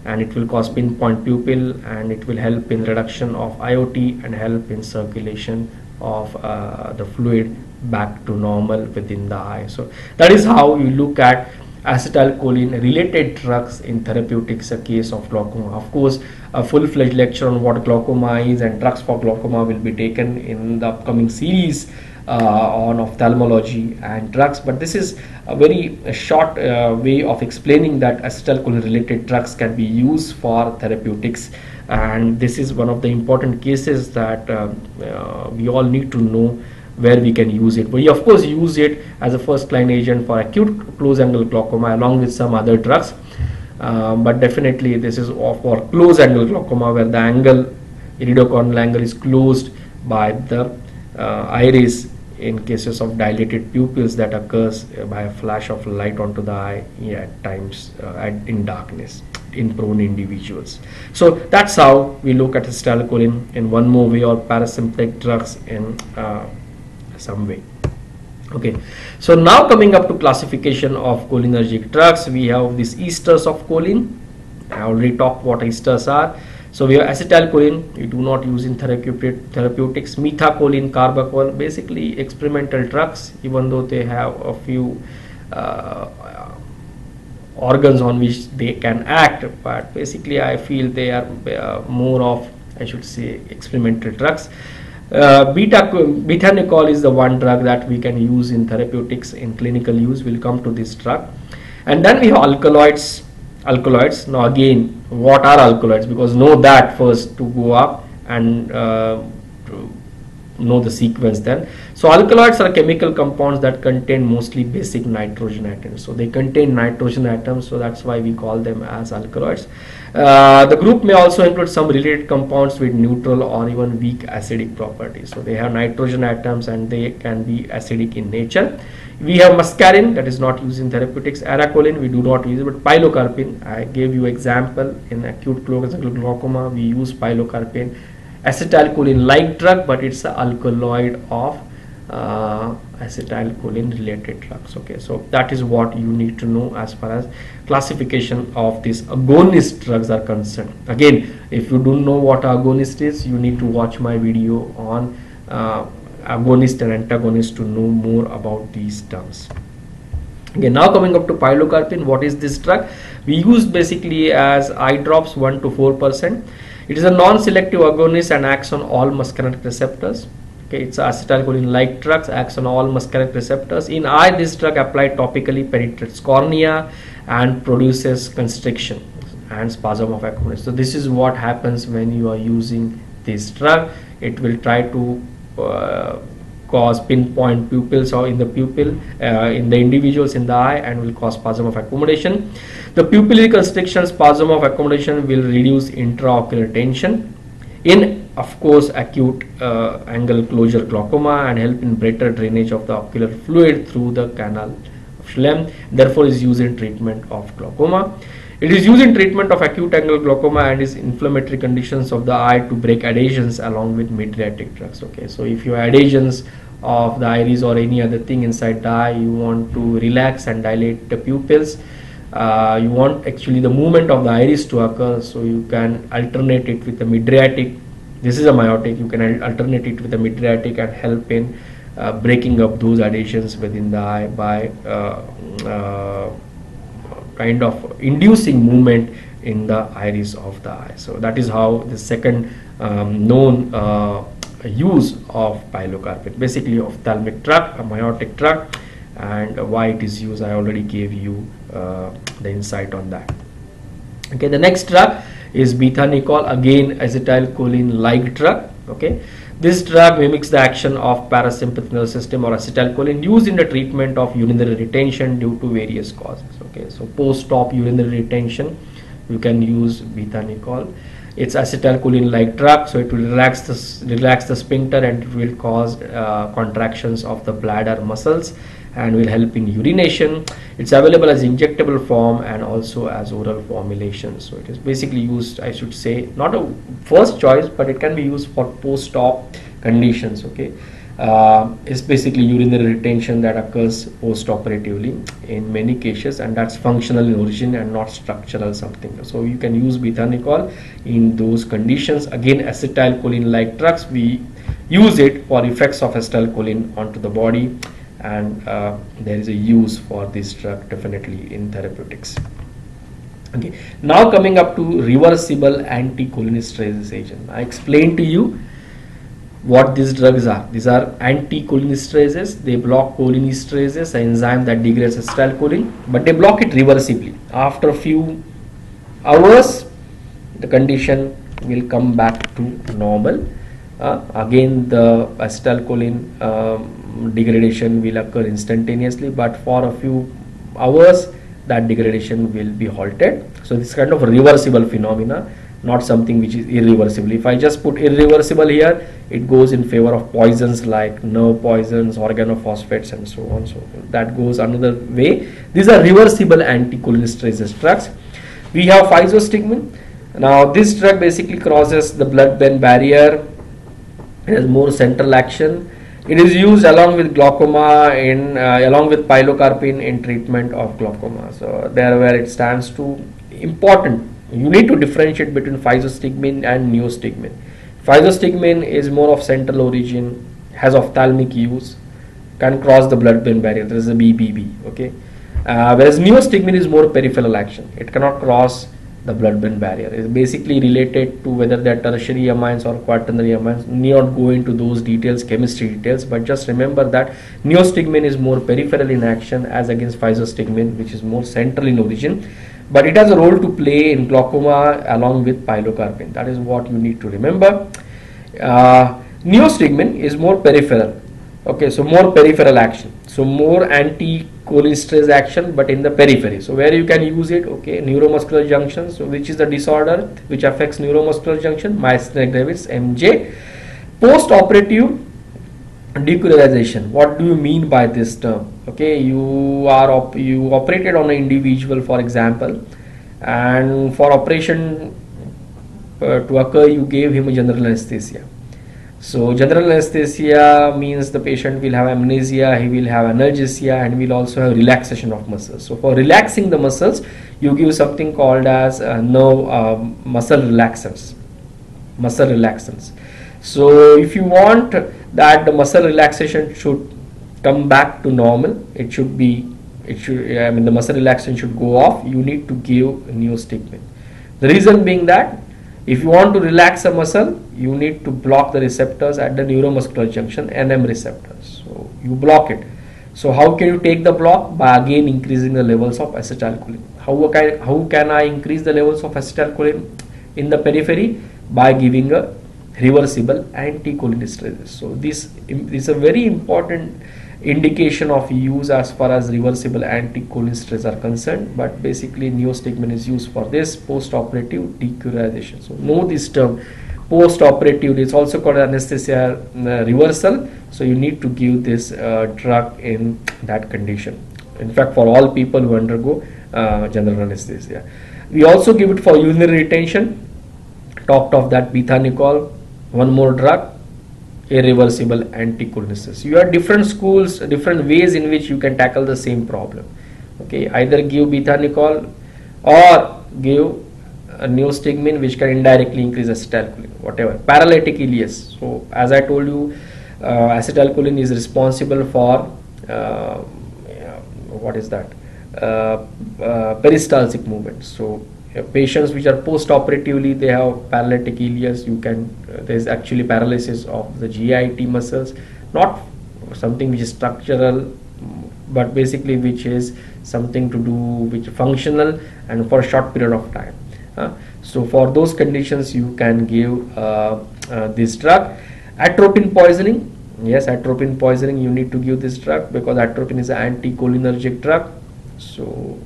S1: and it will cause pinpoint pupil, and it will help in reduction of IOT and help in circulation of the fluid back to normal within the eye. So that is how you look at acetylcholine related drugs in therapeutics, a case of glaucoma. Of course, a full-fledged lecture on what glaucoma is and drugs for glaucoma will be taken in the upcoming series on ophthalmology and drugs, but this is a very short way of explaining that acetylcholine related drugs can be used for therapeutics, and this is one of the important cases that we all need to know where we can use it. We of course use it as a first line agent for acute close angle glaucoma along with some other drugs, but definitely this is for close angle glaucoma where the angle, iridocorneal angle, is closed by the iris in cases of dilated pupils that occurs by a flash of light onto the eye at times in darkness in prone individuals. So that's how we look at acetylcholine in one more way, or parasympathetic drugs in some way. Okay, so now coming up to classification of cholinergic drugs, we have these esters of choline. I already talked what esters are. So we have acetylcholine, we do not use in therapeutics. Methacholine, carbachol, basically experimental drugs, even though they have a few organs on which they can act, but basically I feel they are more of, I should say, experimental drugs. Beta-nicol is the one drug that we can use in therapeutics in clinical use. We'll come to this drug. And then we have alkaloids. Now again, what are alkaloids? Because know that first to go up and to know the sequence then. So alkaloids are chemical compounds that contain mostly basic nitrogen atoms. So they contain nitrogen atoms, so that's why we call them as alkaloids. The group may also include some related compounds with neutral or even weak acidic properties. So they have nitrogen atoms and they can be acidic in nature. We have muscarine, that is not used in therapeutics. Aracholine, we do not use it, but pilocarpine, I gave you example in acute close angle glaucoma, we use pilocarpine. Acetylcholine like drug, but it's an alkaloid of acetylcholine related drugs. Okay, so that is what you need to know as far as classification of these agonist drugs are concerned. Again, if you don't know what agonist is, you need to watch my video on agonist and antagonist to know more about these terms. Okay, now coming up to pilocarpine, what is this drug? We use basically as eye drops 1 to 4%. It is a non-selective agonist and acts on all muscarinic receptors. Okay, it's acetylcholine like drugs, acts on all muscarinic receptors. In eye, this drug applied topically penetrates cornea and produces constriction and spasm of acumen. So this is what happens when you are using this drug. It will try to cause pinpoint pupils or in the pupil in the individuals in the eye, and will cause spasm of accommodation. The pupillary constriction spasm of accommodation will reduce intraocular tension in, of course, acute angle closure glaucoma, and help in better drainage of the ocular fluid through the canal of Schlemm. Therefore is used in treatment of glaucoma. It is used in treatment of acute angle glaucoma and is inflammatory conditions of the eye to break adhesions along with mydriatic drugs. Okay, so if you have adhesions of the iris or any other thing inside the eye, you want to relax and dilate the pupils. You want actually the movement of the iris to occur, so you can alternate it with the mydriatic. This is a miotic. You can alternate it with the mydriatic and help in breaking up those adhesions within the eye by kind of inducing movement in the iris of the eye. So that is how the second known use of pilocarpine, basically ophthalmic drug, a miotic drug, and why it is used I already gave you the insight on that. Okay, the next drug is bethanicol, again acetylcholine like drug. Okay, this drug mimics the action of parasympathetic nervous system or acetylcholine, used in the treatment of urinary retention due to various causes. Okay, so post-op urinary retention, you can use bethanicol. It's acetylcholine like drug, so it will relax the sphincter, and it will cause contractions of the bladder muscles and will help in urination. It's available as injectable form and also as oral formulation. So it is basically used, I should say, not a first choice, but it can be used for post-op conditions. Okay, it's basically urinary retention that occurs post-operatively in many cases, and that's functional in origin and not structural something. So you can use bethanicol in those conditions. Again, acetylcholine like drugs, we use it for effects of acetylcholine onto the body, and there is a use for this drug definitely in therapeutics. Okay, now coming up to reversible anticholinesterase agent. I explained to you what these drugs are. These are anticholinesterases. They block cholinesterases, an enzyme that degrades acetylcholine, but they block it reversibly. After a few hours, the condition will come back to normal. Again, the acetylcholine degradation will occur instantaneously, but for a few hours that degradation will be halted. So this kind of reversible phenomena, not something which is irreversible. If I just put irreversible here, it goes in favor of poisons like nerve poisons, organophosphates, and so on. So that goes another way. These are reversible anticholinesterase drugs. We have physostigmine. Now this drug basically crosses the blood-brain barrier. It has more central action. It is used along with glaucoma along with pilocarpine in treatment of glaucoma. So there where it stands to important. You need to differentiate between physostigmine and neostigmine. Physostigmine is more of central origin, has ophthalmic use, can cross the blood-brain barrier. There is a BBB. Okay, whereas neostigmine is more peripheral action. It cannot cross the blood-brain barrier. It is basically related to whether they are tertiary amines or quaternary amines. Need not go into those details, chemistry details, but just remember that neostigmine is more peripheral in action as against physostigmine, which is more central in origin. But it has a role to play in glaucoma along with pilocarpine. That is what you need to remember. Neostigmine is more peripheral. Okay, so more peripheral action. So more anticholinesterase action, but in the periphery. So where you can use it? Okay, neuromuscular junction. So which is the disorder which affects neuromuscular junction? Myasthenia gravis, MJ. Post-operative decolarization. What do you mean by this term? Okay, you operated on an individual, for example, and for operation to occur, you gave him a general anesthesia. So general anesthesia means the patient will have amnesia, he will have analgesia, and will also have relaxation of muscles. So for relaxing the muscles, you give something called as muscle relaxants. So if you want that the muscle relaxation should come back to normal, the muscle relaxation should go off, you need to give neostigmine. The reason being that if you want to relax a muscle, you need to block the receptors at the neuromuscular junction, NM receptors. So you block it. So how can you take the block? By again increasing the levels of acetylcholine. How can I increase the levels of acetylcholine in the periphery? By giving a reversible anticholinergic. So this is a very important indication of use as far as reversible anticholinergics are concerned, but basically neostigmine is used for this post-operative decurarization. So know this term, post-operative. It's also called anesthesia reversal, so you need to give this drug in that condition. In fact, for all people who undergo general anesthesia. We also give it for urinary retention. Talked of that, bethanicol. One more drug, irreversible anticholinergics. You have different schools, different ways in which you can tackle the same problem. Okay, either give bethanicol or give a neostigmine, which can indirectly increase acetylcholine, whatever. Paralytic ileus. So as I told you, acetylcholine is responsible for what is that? Peristaltic movement. So patients which are post-operatively, they have paralytic ileus. You can there is actually paralysis of the GIT muscles, not something which is structural, but basically which is something to do with functional and for a short period of time. So for those conditions, you can give this drug. Atropine poisoning. Yes, atropine poisoning, you need to give this drug because atropine is an anticholinergic drug. So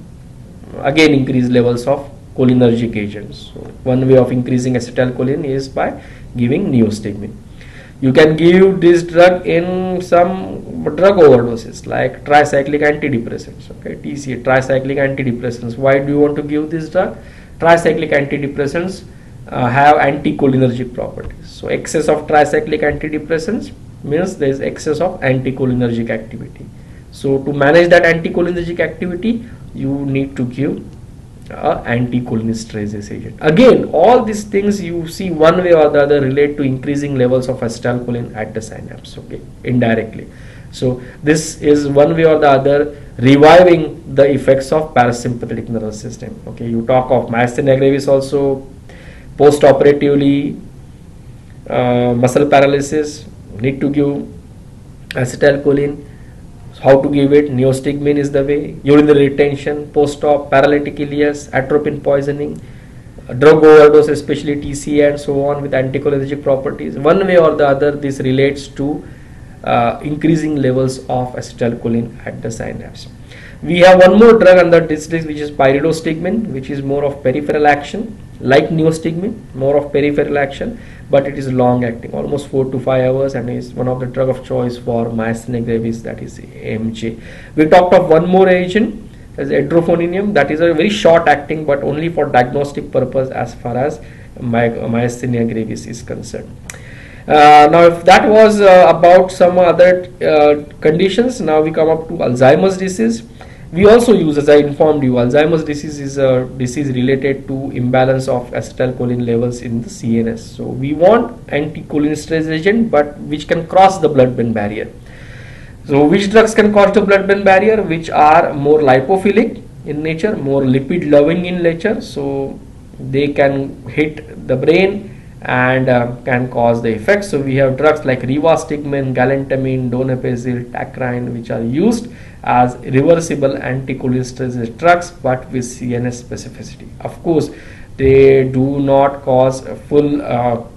S1: again, increase levels of cholinergic agents. So one way of increasing acetylcholine is by giving neostigmine. You can give this drug in some drug overdoses like tricyclic antidepressants. Okay, TCA, tricyclic antidepressants. Why do you want to give this drug? Tricyclic antidepressants have anticholinergic properties. So excess of tricyclic antidepressants means there is excess of anticholinergic activity. So to manage that anticholinergic activity, you need to give anticholinesterase agent. Again, all these things you see one way or the other relate to increasing levels of acetylcholine at the synapse, okay, indirectly. So this is one way or the other reviving the effects of parasympathetic nervous system. Okay, you talk of myasthenia gravis also, post-operatively muscle paralysis, need to give acetylcholine. How to give it? Neostigmine is the way. Urinary retention, post-op, paralytic ileus, atropine poisoning, drug overdose, especially TCA and so on with anticholinergic properties. One way or the other, this relates to increasing levels of acetylcholine at the synapse. We have one more drug under this list, which is pyridostigmine, which is more of peripheral action, like neostigmine, more of peripheral action, but it is long acting, almost 4 to 5 hours, and is one of the drug of choice for myasthenia gravis, that is MJ. We talked of one more agent as edrophoninium, that is a very short acting, but only for diagnostic purpose as far as myasthenia gravis is concerned. Now if that was about some other conditions, now we come up to Alzheimer's disease. We also use, as I informed you, Alzheimer's disease is a disease related to imbalance of acetylcholine levels in the CNS. So we want anticholinesterase agent, but which can cross the blood-brain barrier. So which drugs can cross the blood-brain barrier? Which are more lipophilic in nature, more lipid-loving in nature. So they can hit the brain and can cause the effects. So we have drugs like rivastigmine, galantamine, donepezil, tacrine, which are used as reversible anticholinesterase drugs, but with CNS specificity. Of course, they do not cause full,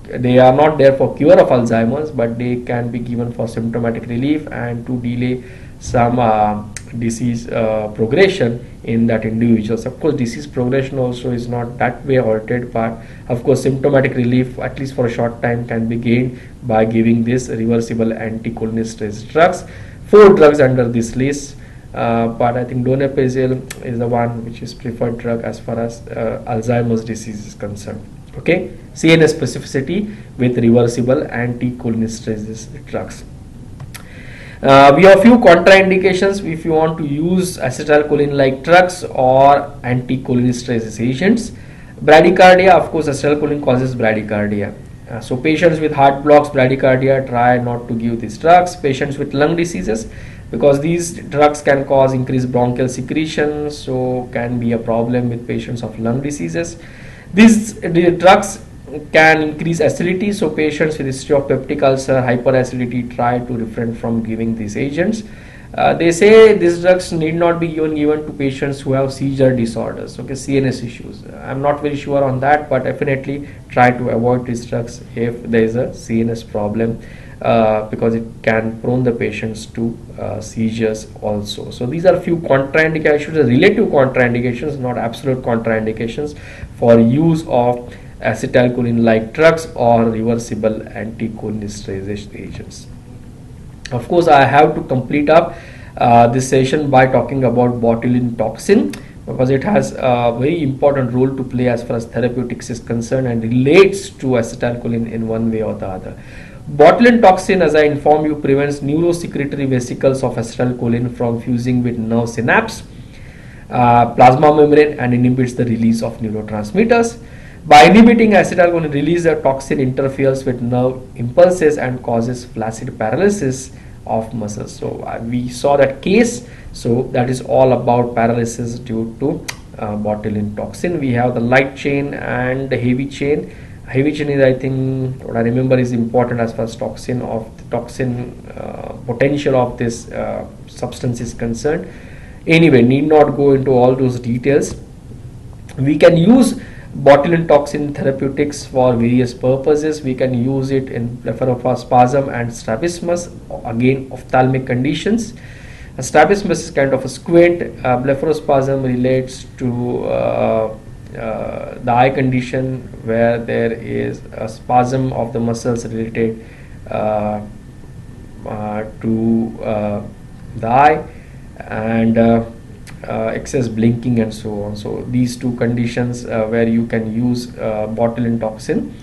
S1: they are not there for cure of Alzheimer's, but they can be given for symptomatic relief and to delay some disease progression in that individuals. Of course, disease progression also is not that way altered, but of course symptomatic relief at least for a short time can be gained by giving this reversible anticholinesterase drugs. 4 drugs under this list, but I think donepezil is the one which is preferred drug as far as Alzheimer's disease is concerned. Okay, CNS specificity with reversible anticholinesterase drugs. We have few contraindications if you want to use acetylcholine like drugs or anticholinesterase agents. Bradycardia, of course, acetylcholine causes bradycardia. So patients with heart blocks, bradycardia, try not to give these drugs. Patients with lung diseases, because these drugs can cause increased bronchial secretion, so can be a problem with patients of lung diseases. These drugs can increase acidity, so patients with history of peptic ulcer, hyperacidity, try to refrain from giving these agents. They say these drugs need not be given to patients who have seizure disorders, okay, CNS issues. I'm not very sure on that, but definitely try to avoid these drugs if there is a CNS problem, because it can prone the patients to seizures also. So these are a few contraindications, relative contraindications, not absolute contraindications for use of acetylcholine like drugs or reversible anticholinesterase agents. Of course, I have to complete up this session by talking about botulinum toxin, because it has a very important role to play as far as therapeutics is concerned and relates to acetylcholine in one way or the other. Botulinum toxin, as I informed you, prevents neurosecretory vesicles of acetylcholine from fusing with nerve synapse, plasma membrane, and inhibits the release of neurotransmitters. By inhibiting acetylcholine release, the toxin interferes with nerve impulses and causes flaccid paralysis of muscles. So we saw that case. So that is all about paralysis due to botulinum toxin. We have the light chain and the heavy chain. Heavy chain is, I think, what I remember, is important as far as toxin potential of this substance is concerned. Anyway, need not go into all those details. We can use botulinum toxin therapeutics for various purposes. We can use it in blepharospasm and strabismus, again ophthalmic conditions. A strabismus is kind of a squint. Blepharospasm relates to the eye condition where there is a spasm of the muscles related to the eye, and excess blinking and so on. So these two conditions where you can use botulinum toxin.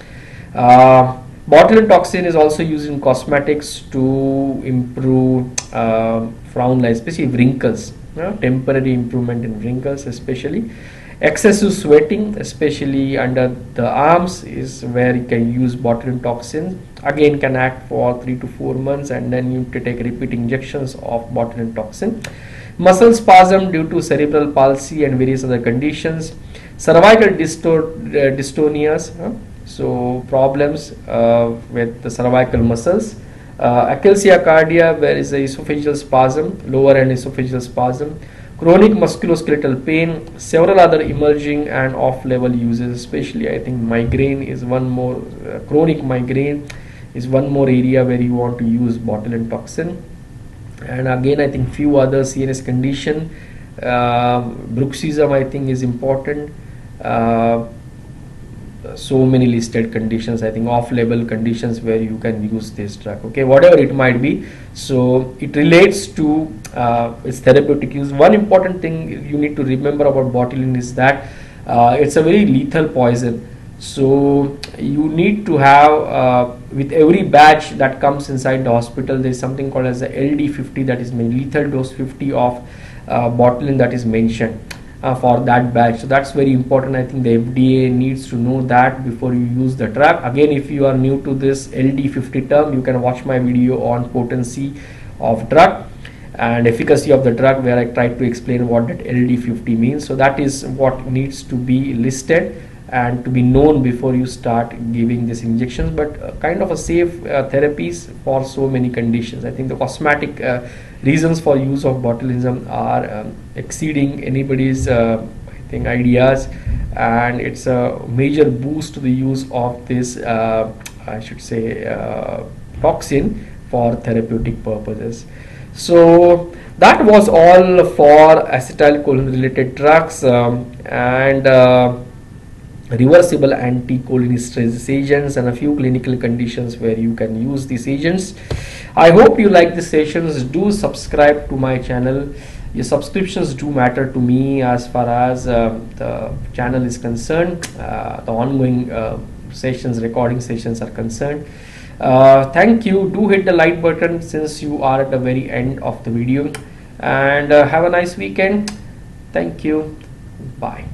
S1: Botulinum toxin is also used in cosmetics to improve frown lines, especially wrinkles, temporary improvement in wrinkles especially. Excessive sweating, especially under the arms, is where you can use botulinum toxin. Again, can act for 3 to 4 months, and then you need to take repeat injections of botulinum toxin. Muscle spasm due to cerebral palsy and various other conditions. Cervical dystonias, so problems with the cervical muscles. Achilsia cardia, where is a esophageal spasm, lower end esophageal spasm. Chronic musculoskeletal pain. Several other emerging and off-label uses, especially I think migraine is one more. Chronic migraine is one more area where you want to use botulinum toxin. And again, I think few other CNS condition. Bruxism, I think, is important. So many listed conditions, I think, off-label conditions where you can use this drug, okay, whatever it might be. So it relates to its therapeutic use. One important thing you need to remember about botulinum is that it's a very lethal poison. So you need to have with every batch that comes inside the hospital, there is something called as the LD50, that is lethal dose 50 of botulinum that is mentioned for that batch. So that's very important. I think the FDA needs to know that before you use the drug. Again, if you are new to this LD50 term, you can watch my video on potency of drug and efficacy of the drug, where I try to explain what that LD50 means. So that is what needs to be listed and to be known before you start giving these injections, but kind of a safe therapies for so many conditions. I think the cosmetic reasons for use of botulism are exceeding anybody's I think ideas, and it's a major boost to the use of this I should say toxin for therapeutic purposes. So that was all for acetylcholine related drugs and reversible anticholinesterase agents, and a few clinical conditions where you can use these agents. I hope you like the sessions. Do subscribe to my channel. Your subscriptions do matter to me as far as the channel is concerned. The ongoing sessions, recording sessions are concerned. Thank you. Do hit the like button since you are at the very end of the video, and have a nice weekend. Thank you. Bye.